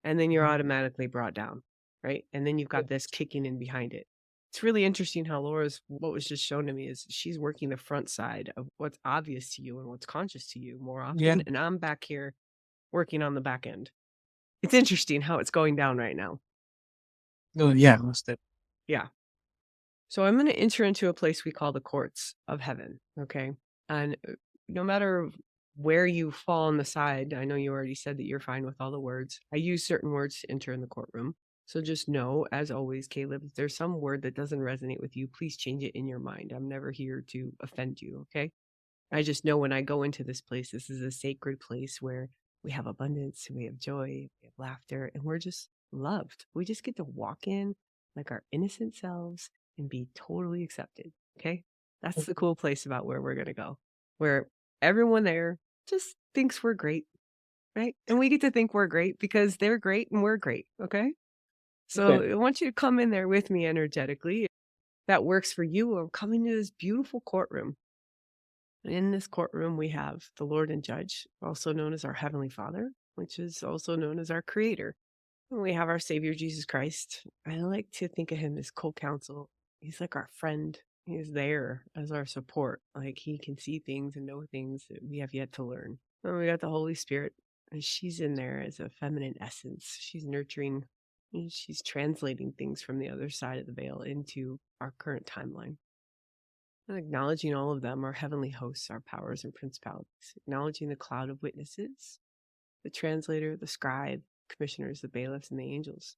and then you're automatically brought down, right? And then you've got this kicking in behind it. It's really interesting how what was just shown to me is she's working the front side of what's obvious to you and what's conscious to you more often. Yeah. And I'm back here working on the back end. It's interesting how it's going down right now. No, yeah, most definitely. Yeah. So I'm going to enter into a place we call the courts of heaven. Okay. And no matter where you fall on the side, I know you already said that you're fine with all the words. I use certain words to enter in the courtroom. So just know, as always, Caleb, if there's some word that doesn't resonate with you, please change it in your mind. I'm never here to offend you. Okay. I just know when I go into this place, this is a sacred place where we have abundance, we have joy, we have laughter, and we're just loved. We just get to walk in like our innocent selves and be totally accepted. Okay. That's the cool place about where we're going to go, where everyone there just thinks we're great. Right. And we get to think we're great because they're great and we're great. Okay. So Okay. I want you to come in there with me energetically. If that works for you. I'm coming to this beautiful courtroom. In this courtroom, we have the Lord and Judge, also known as our Heavenly Father, which is also known as our Creator. And we have our Savior, Jesus Christ. I like to think of him as co-counsel. He's like our friend. He's there as our support. Like he can see things and know things that we have yet to learn. And we got the Holy Spirit, and she's in there as a feminine essence. She's nurturing, and she's translating things from the other side of the veil into our current timeline. And acknowledging all of them, our heavenly hosts, our powers and principalities, acknowledging the cloud of witnesses, the translator, the scribe, commissioners, the bailiffs, and the angels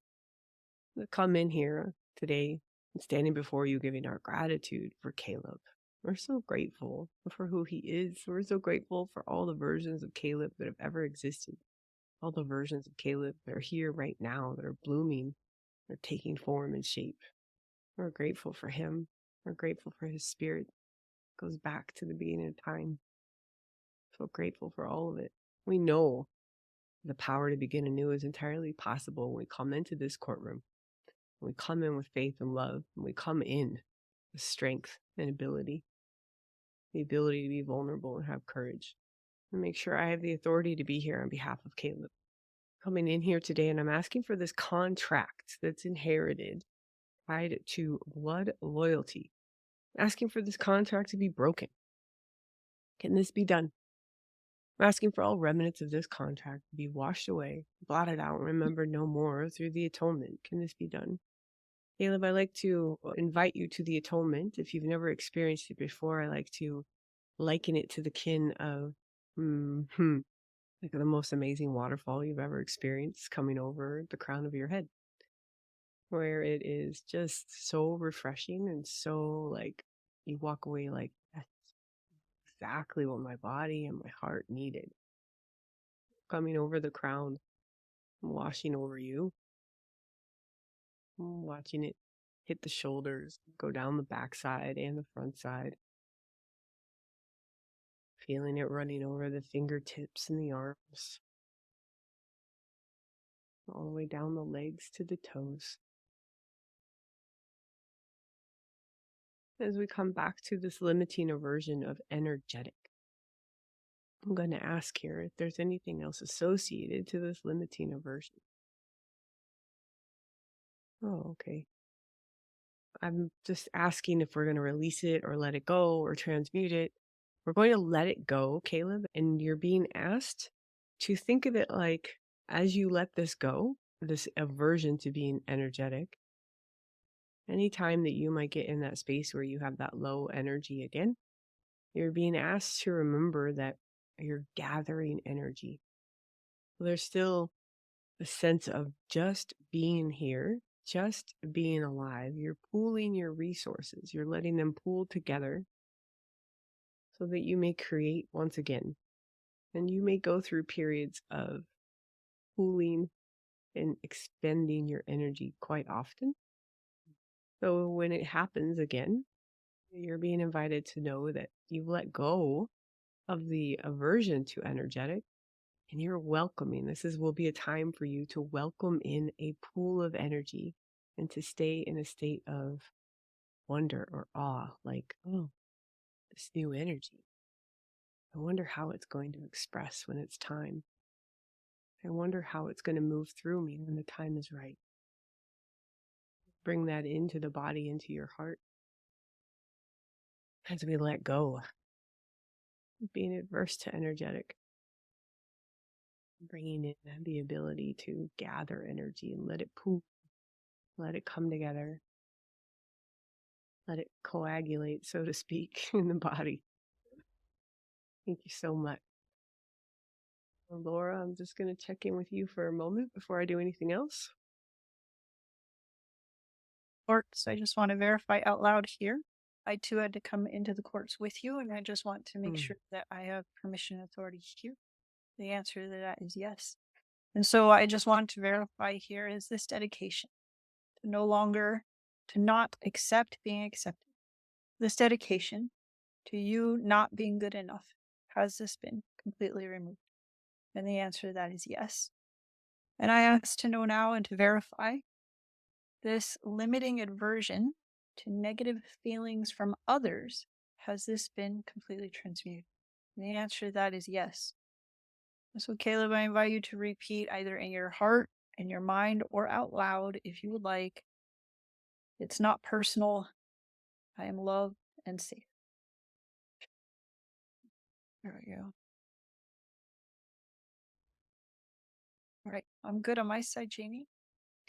that come in here today and standing before you, giving our gratitude for Caleb. We're so grateful for who he is. We're so grateful for all the versions of Caleb that have ever existed, all the versions of Caleb that are here right now, that are blooming, they're taking form and shape. We're grateful for him. We're grateful for his spirit. It goes back to the beginning of time. So grateful for all of it. We know the power to begin anew is entirely possible when we come into this courtroom. When we come in with faith and love, and we come in with strength and ability, the ability to be vulnerable and have courage. And make sure I have the authority to be here on behalf of Caleb. Coming in here today, and I'm asking for this contract that's inherited, tied to blood loyalty. I'm asking for this contract to be broken. Can this be done? I'm asking for all remnants of this contract to be washed away, blotted out, and remembered no more through the atonement. Can this be done? Caleb, I like to invite you to the atonement. If you've never experienced it before, I like to liken it to the kin of like the most amazing waterfall you've ever experienced coming over the crown of your head, where it is just so refreshing and so like you walk away like that's exactly what my body and my heart needed. Coming over the crown, washing over you, watching it hit the shoulders, go down the backside and the front side, feeling it running over the fingertips and the arms, all the way down the legs to the toes. As we come back to this limiting aversion of energetic, I'm going to ask here if there's anything else associated to this limiting aversion. Oh, okay. I'm just asking if we're going to release it or let it go or transmute it. We're going to let it go, Caleb, and you're being asked to think of it like as you let this go, this aversion to being energetic, anytime that you might get in that space where you have that low energy again, you're being asked to remember that you're gathering energy. There's still a sense of just being here, just being alive. You're pooling your resources. You're letting them pool together so that you may create once again. And you may go through periods of pooling and expending your energy quite often. So when it happens again, you're being invited to know that you've let go of the aversion to energetic and you're welcoming. Will be a time for you to welcome in a pool of energy and to stay in a state of wonder or awe, like, oh, this new energy. I wonder how it's going to express when it's time. I wonder how it's going to move through me when the time is right. Bring that into the body, into your heart. As we let go, being adverse to energetic, bringing in the ability to gather energy and let it poof, let it come together, let it coagulate, so to speak, in the body. Thank you so much. Well, Laura, I'm just going to check in with you for a moment before I do anything else. Courts, I just want to verify out loud here. I too had to come into the courts with you, and I just want to make sure that I have permission and authority here. The answer to that is yes. And so I just want to verify here is this dedication to not accept being accepted. This dedication to you not being good enough, has this been completely removed? And the answer to that is yes. And I ask to know now and to verify this limiting aversion to negative feelings from others, has this been completely transmuted? And the answer to that is yes. So Caleb, I invite you to repeat either in your heart, in your mind, or out loud if you would like. It's not personal. I am loved and safe. There we go. All right, I'm good on my side, Jamie.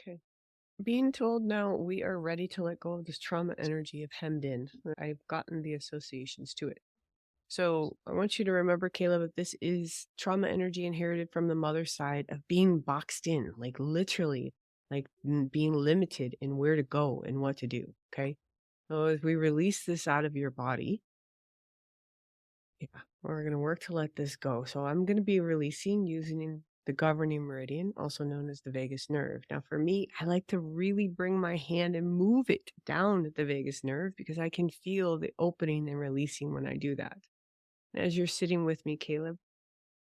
Okay. Being told now we are ready to let go of this trauma energy of hemmed in. I've gotten the associations to it. So I want you to remember, Caleb, that this is trauma energy inherited from the mother's side of being boxed in, like literally, like being limited in where to go and what to do. Okay. So as we release this out of your body, we're going to work to let this go. So I'm going to be releasing using the governing meridian, also known as the vagus nerve. Now, for me, I like to really bring my hand and move it down the vagus nerve because I can feel the opening and releasing when I do that. As you're sitting with me, Caleb,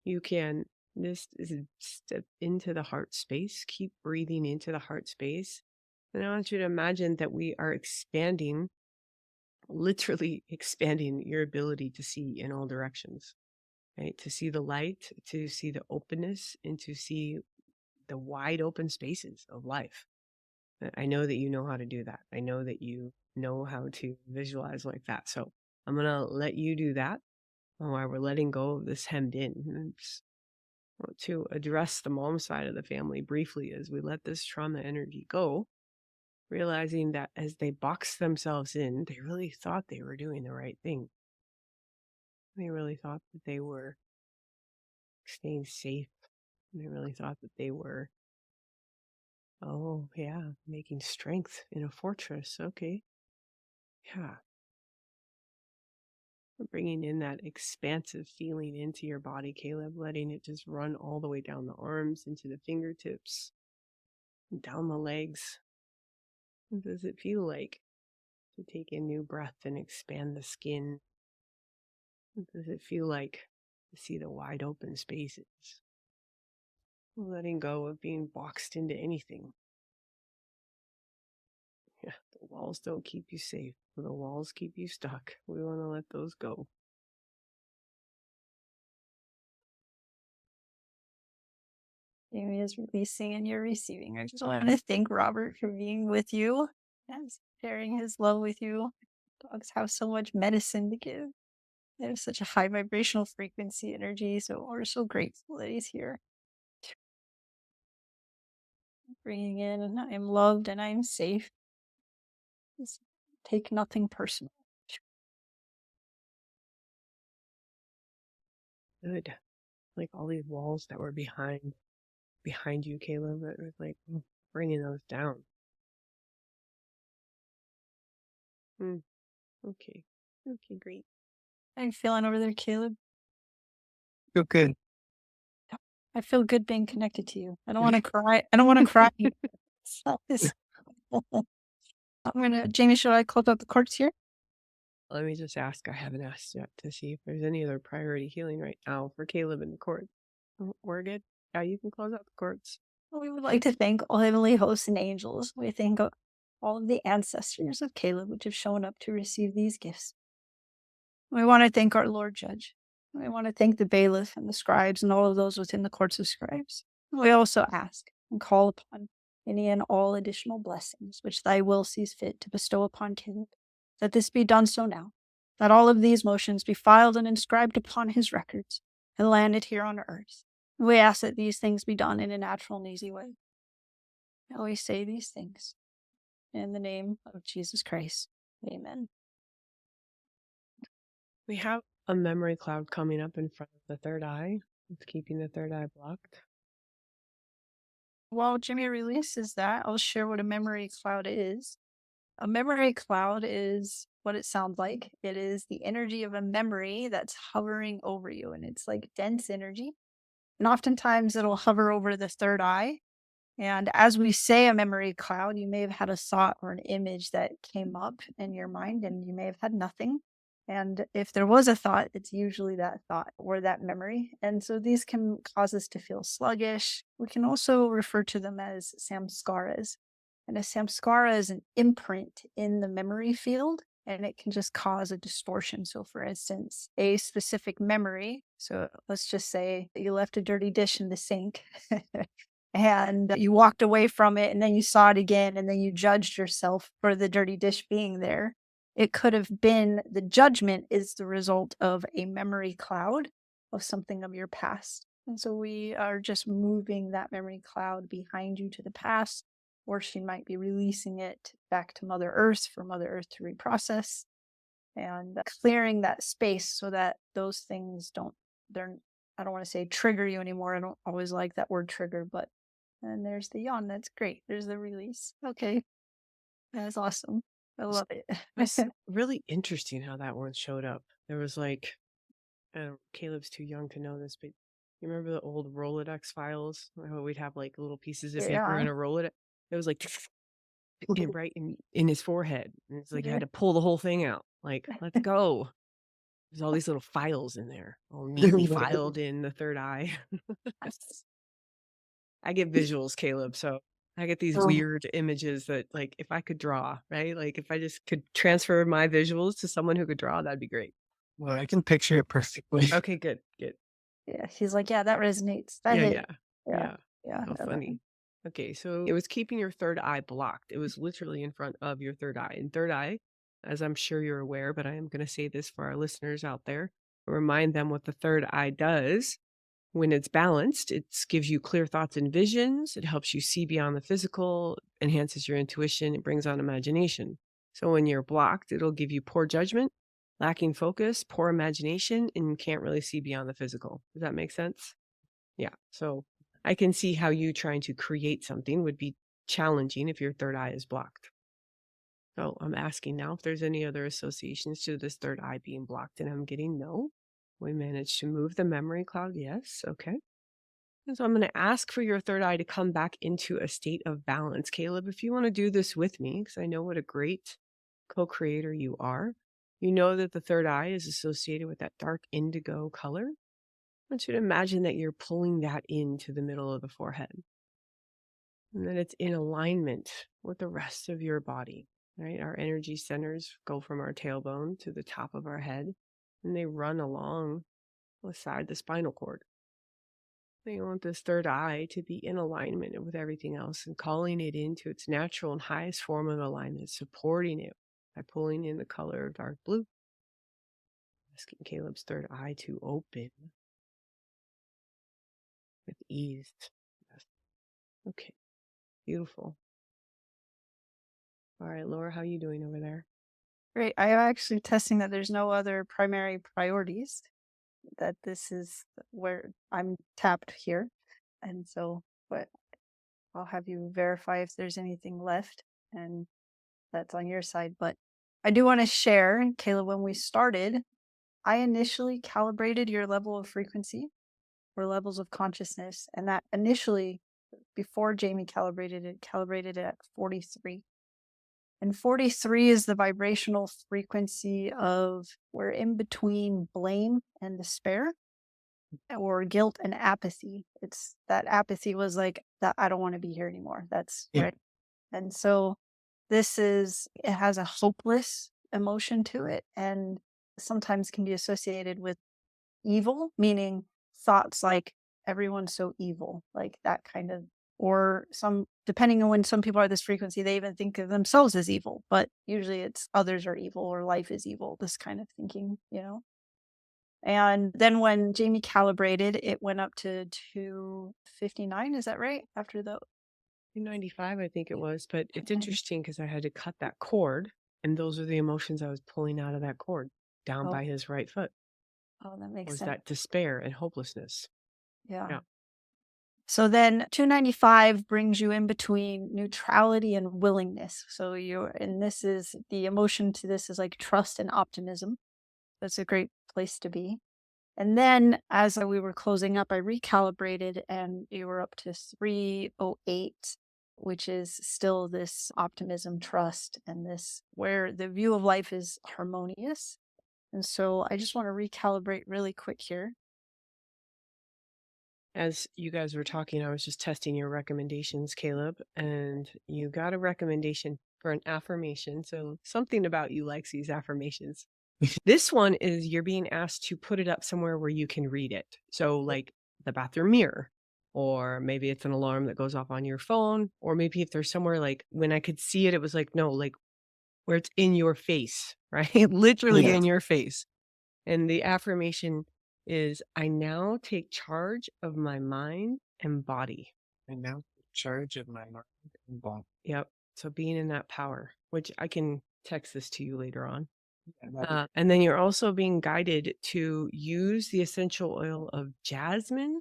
you can just step into the heart space, keep breathing into the heart space. And I want you to imagine that we are expanding, literally expanding your ability to see in all directions, right? To see the light, to see the openness, and to see the wide open spaces of life. I know that you know how to do that. I know that you know how to visualize like that. So I'm going to let you do that. While we're letting go of this hemmed in. And just want to address the mom side of the family briefly as we let this trauma energy go, realizing that as they boxed themselves in, they really thought they were doing the right thing. They really thought that they were staying safe. They really thought that they were, making strength in a fortress. Okay. Yeah. Bringing in that expansive feeling into your body, Caleb, letting it just run all the way down the arms, into the fingertips, down the legs. What does it feel like to take a new breath and expand the skin? What does it feel like to see the wide open spaces? Letting go of being boxed into anything. Yeah, the walls don't keep you safe. The walls keep you stuck. We want to let those go. Jamie is releasing and you're receiving. I just want to thank Robert for being with you and sharing his love with you. Dogs have so much medicine to give. They have such a high vibrational frequency energy, so we're so grateful that he's here. Bringing in, and I am loved and I am safe. Just take nothing personal. Good. Like all these walls that were behind you, Caleb, it was like bringing those down. Okay. Okay, great. How you feeling over there, Caleb? Feel good. I feel good being connected to you. I don't want to cry. I don't want to cry. Jamie, should I close out the courts here? Let me just ask. I haven't asked yet to see if there's any other priority healing right now for Caleb in the court. We're good. Yeah, you can close out the courts. We would like to thank all heavenly hosts and angels. We thank all of the ancestors of Caleb which have shown up to receive these gifts. We want to thank our Lord Judge. We want to thank the bailiff and the scribes and all of those within the courts of scribes. We also ask and call upon any and all additional blessings which thy will sees fit to bestow upon Caleb, that this be done so now, that all of these motions be filed and inscribed upon his records and landed here on earth. We ask that these things be done in a natural and easy way. And we say these things in the name of Jesus Christ. Amen. We have a memory cloud coming up in front of the third eye. It's keeping the third eye blocked. While Jimmy releases that, I'll share what a memory cloud is. A memory cloud is what it sounds like. It is the energy of a memory that's hovering over you, and it's like dense energy. And oftentimes it'll hover over the third eye. And as we say a memory cloud, you may have had a thought or an image that came up in your mind, and you may have had nothing. And if there was a thought, it's usually that thought or that memory. And so these can cause us to feel sluggish. We can also refer to them as samskaras. And a samskara is an imprint in the memory field, and it can just cause a distortion. So, for instance, a specific memory. So let's just say that you left a dirty dish in the sink. And you walked away from it, and then you saw it again, and then you judged yourself for the dirty dish being there. It could have been the judgment is the result of a memory cloud of something of your past. And so we are just moving that memory cloud behind you to the past, or she might be releasing it back to Mother Earth for Mother Earth to reprocess, and clearing that space so that those things I don't want to say trigger you anymore. I don't always like that word trigger, but and there's the yawn. That's great. There's the release. Okay. That's awesome. I love it. It's really interesting how that one showed up. There was like, Caleb's too young to know this, but you remember the old Rolodex files? How we'd have like little pieces of paper in a Rolodex? It was like right in his forehead. And it's like you had to pull the whole thing out. Like, let's go. There's all these little files in there, all neatly filed in the third eye. I get visuals, Caleb, so I get these weird images that, like, if I could draw, right? Like, if I just could transfer my visuals to someone who could draw, that'd be great. Well, I can picture it perfectly. Okay, good. Yeah, he's like, yeah, that resonates. That hit. Yeah. How funny. Okay, so it was keeping your third eye blocked. It was literally in front of your third eye. And third eye, as I'm sure you're aware, but I am going to say this for our listeners out there, remind them what the third eye does. When it's balanced, it gives you clear thoughts and visions. It helps you see beyond the physical, enhances your intuition, it brings on imagination. So when you're blocked, it'll give you poor judgment, lacking focus, poor imagination, and you can't really see beyond the physical. Does that make sense? Yeah. So I can see how you trying to create something would be challenging if your third eye is blocked. So I'm asking now if there's any other associations to this third eye being blocked, and I'm getting no. We managed to move the memory cloud. Yes. Okay. And so I'm going to ask for your third eye to come back into a state of balance. Caleb, if you want to do this with me, because I know what a great co-creator you are, you know that the third eye is associated with that dark indigo color. I want you to imagine that you're pulling that into the middle of the forehead, and that it's in alignment with the rest of your body, right? Our energy centers go from our tailbone to the top of our head, and they run along beside the spinal cord. So you want this third eye to be in alignment with everything else and calling it into its natural and highest form of alignment, supporting it by pulling in the color of dark blue. Asking Caleb's third eye to open with ease. Yes. Okay. Beautiful. All right, Laura, how are you doing over there? Great. I am actually testing that there's no other primary priorities, that this is where I'm tapped here. And so I'll have you verify if there's anything left, and that's on your side. But I do want to share, Kayla, when we started, I initially calibrated your level of frequency, or levels of consciousness. And that initially, before Jamie calibrated it at 43. And 43 is the vibrational frequency of, we're in between blame and despair, or guilt and apathy. It's that apathy was like that, I don't want to be here anymore. That's Yeah. right. And so it has a hopeless emotion to it, and sometimes can be associated with evil, meaning thoughts like everyone's so evil, like that kind of, or depending on when some people are this frequency, they even think of themselves as evil, but usually it's others are evil or life is evil, this kind of thinking, And then when Jamie calibrated, it went up to 259. Is that right? After the 295, I think it was. But it's 290. interesting because I had to cut that cord, and those are the emotions I was pulling out of that cord down by his right foot. Oh, that makes Was sense. that despair and hopelessness? Yeah. So then 295 brings you in between neutrality and willingness. So this is the emotion to this is like trust and optimism. That's a great place to be. And then as we were closing up, I recalibrated and you were up to 308, which is still this optimism, trust, and this where the view of life is harmonious. And so I just want to recalibrate really quick here. As you guys were talking, I was just testing your recommendations, Caleb, and you got a recommendation for an affirmation. So something about you likes these affirmations. This one is you're being asked to put it up somewhere where you can read it. So like the bathroom mirror, or maybe it's an alarm that goes off on your phone, or maybe if there's somewhere like when I could see it, it was like, no, like where it's in your face, right? Literally in your face. And the affirmation is, I now take charge of my mind and body. I now take charge of my mind and body. Yep. So being in that power, which I can text this to you later on. Yeah, And then you're also being guided to use the essential oil of jasmine.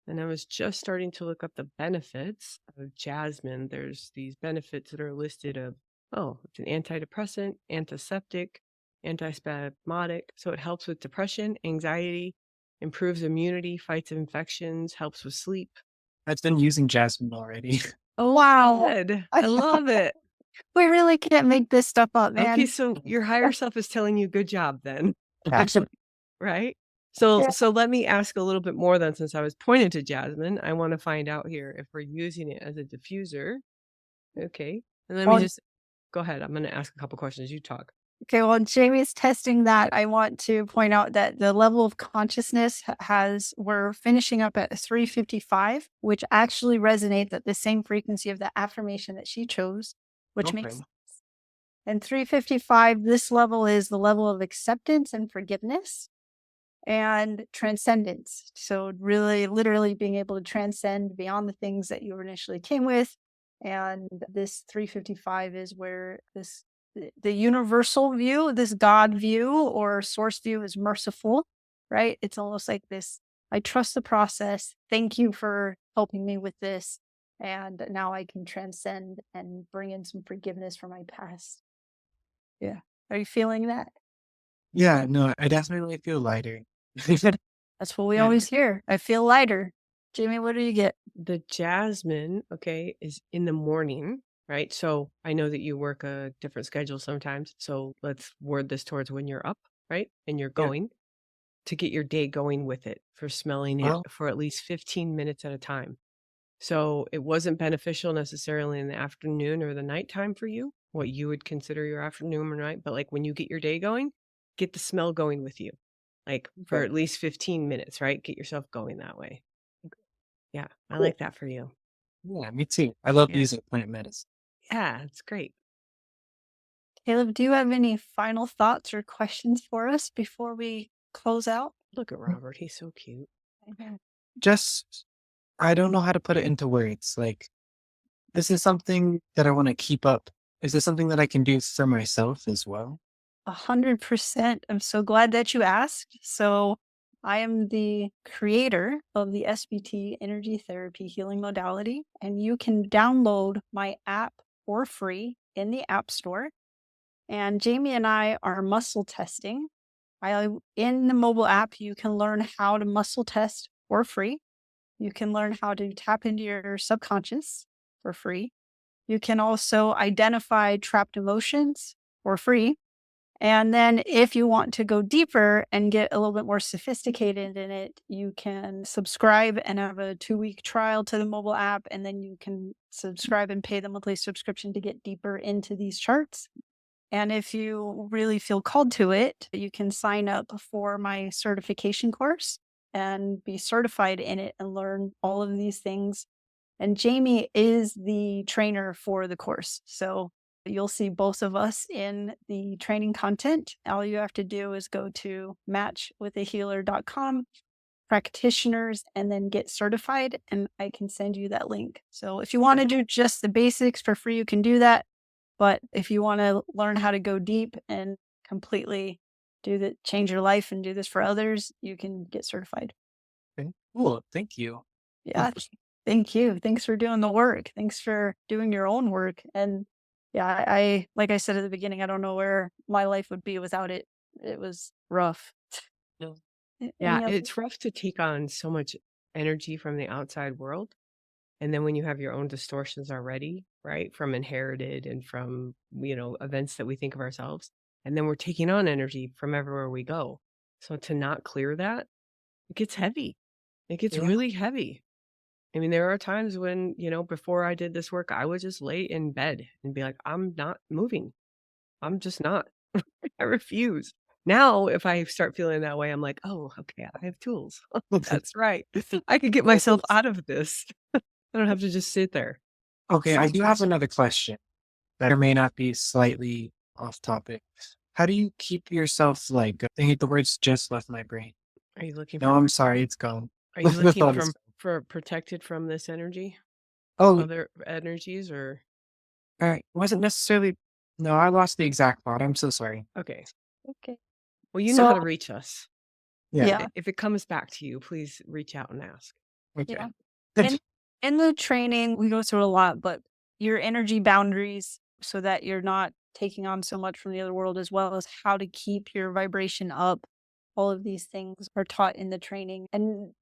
And I was just starting to look up the benefits of jasmine. There's these benefits that are listed of, it's an antidepressant, antiseptic, antispasmodic. So it helps with depression, anxiety, improves immunity, fights infections, helps with sleep. I've been using jasmine already. Oh, wow. Good. I love it. We really can't make this stuff up, man. Okay, so your higher self is telling you good job then. Actually, Right? So Yeah. so let me ask a little bit more then, since I was pointed to jasmine. I want to find out here if we're using it as a diffuser. Okay. And let me Well- just go ahead. I'm going to ask a couple questions. You talk. Okay, well, Jamie's testing that. I want to point out that the level of consciousness we're finishing up at 355, which actually resonates at the same frequency of the affirmation that she chose, which makes Okay. sense. And 355, this level is the level of acceptance and forgiveness and transcendence. So really, literally being able to transcend beyond the things that you initially came with. And this 355 is where the universal view, this God view or source view is merciful, right? It's almost like this, I trust the process. Thank you for helping me with this. And now I can transcend and bring in some forgiveness for my past. Yeah. Are you feeling that? Yeah, no, I definitely feel lighter. That's what we always hear. I feel lighter. Jamie, what do you get? The jasmine, okay, is in the morning, right? So I know that you work a different schedule sometimes. So let's word this towards when you're up, right? And you're going to get your day going with it, for smelling it for at least 15 minutes at a time. So it wasn't beneficial necessarily in the afternoon or the nighttime for you, what you would consider your afternoon or night. But like when you get your day going, get the smell going with you, like for at least 15 minutes, right? Get yourself going that way. Yeah, I like that for you. Yeah, me too. I love Yeah. using plant medicine. Yeah, it's great. Caleb, do you have any final thoughts or questions for us before we close out? Look at Robert. He's so cute. Just, I don't know how to put it into words. Like, this is something that I want to keep up. Is this something that I can do for myself as well? 100%. I'm so glad that you asked. So I am the creator of the SBT Energy Therapy Healing Modality, and you can download my app for free in the App Store. And Jamie and I are muscle testing. In the mobile app, you can learn how to muscle test for free. You can learn how to tap into your subconscious for free. You can also identify trapped emotions for free. And then if you want to go deeper and get a little bit more sophisticated in it, you can subscribe and have a 2-week trial to the mobile app. And then you can subscribe and pay the monthly subscription to get deeper into these charts. And if you really feel called to it, you can sign up for my certification course and be certified in it and learn all of these things. And Jamie is the trainer for the course. So you'll see both of us in the training content. All you have to do is go to matchwithahealer.com, practitioners, and then get certified. And I can send you that link. So if you want to do just the basics for free, you can do that. But if you want to learn how to go deep and completely change your life and do this for others, you can get certified. Okay. Cool. Thank you. Yeah. Thank you. Thanks for doing the work. Thanks for doing your own work. And yeah, I like I said at the beginning, I don't know where my life would be without it. It was rough. No. Yeah, it's rough to take on so much energy from the outside world. And then when you have your own distortions already, right, from inherited and from, events that we think of ourselves, and then we're taking on energy from everywhere we go. So to not clear that, it gets heavy. It gets really heavy. I mean, there are times when, before I did this work, I would just lay in bed and be like, I'm not moving. I'm just not. I refuse. Now, if I start feeling that way, I'm like, oh, okay, I have tools. That's right. I could get myself out of this. I don't have to just sit there. Okay, I do have another question that may not be slightly off topic. How do you keep yourself I hate the words just left my brain. Are you looking No, I'm sorry, it's gone. Are you looking for protected from this energy? Oh, Other energies or? it wasn't necessarily. No, I lost the exact thought. I'm so sorry. Okay. Okay. Well, you know how to reach us. Yeah. If it comes back to you, please reach out and ask. Okay. Yeah. In the training, we go through a lot, but your energy boundaries so that you're not taking on so much from the other world, as well as how to keep your vibration up. All of these things are taught in the training. And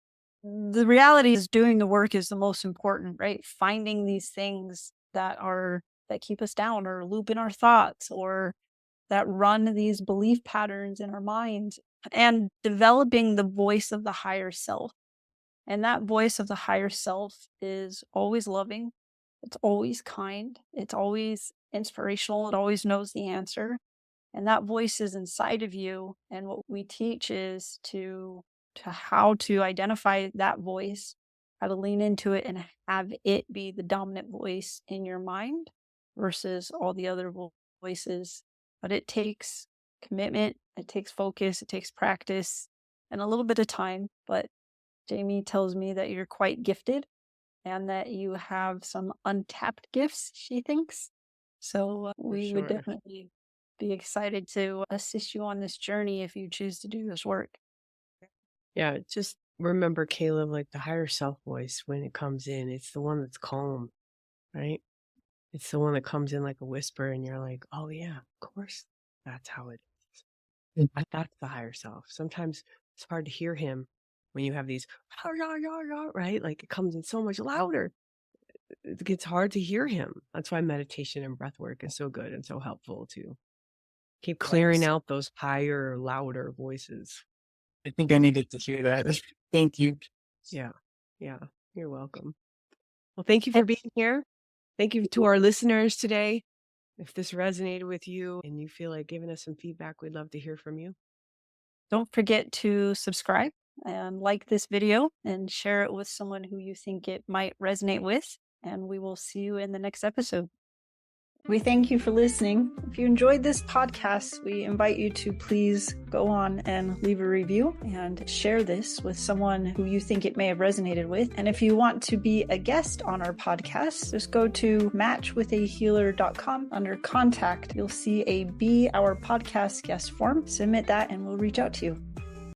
the reality is doing the work is the most important, right? Finding these things that keep us down or loop in our thoughts or that run these belief patterns in our minds and developing the voice of the higher self. And that voice of the higher self is always loving. It's always kind. It's always inspirational. It always knows the answer. And that voice is inside of you. And what we teach is to how to identify that voice, how to lean into it and have it be the dominant voice in your mind versus all the other voices. But it takes commitment, it takes focus, it takes practice, and a little bit of time. But Jamie tells me that you're quite gifted and that you have some untapped gifts, she thinks. So we would definitely be excited to assist you on this journey if you choose to do this work. Yeah, just remember, Caleb, like the higher self voice, when it comes in, it's the one that's calm, right? It's the one that comes in like a whisper and you're like, oh yeah, of course, that's how it is. That's the higher self. Sometimes it's hard to hear him when you have these, right? Like it comes in so much louder. It gets hard to hear him. That's why meditation and breath work is so good and so helpful to keep clearing out those higher, louder voices. I think I needed to hear that. Thank you. Yeah. You're welcome. Well, thank you for being here. Thank you to our listeners today. If this resonated with you and you feel like giving us some feedback, we'd love to hear from you. Don't forget to subscribe and like this video and share it with someone who you think it might resonate with. And we will see you in the next episode. We thank you for listening. If you enjoyed this podcast, we invite you to please go on and leave a review and share this with someone who you think it may have resonated with. And if you want to be a guest on our podcast, just go to matchwithahealer.com. Under contact, you'll see a Be Our Podcast guest form. Submit that and we'll reach out to you.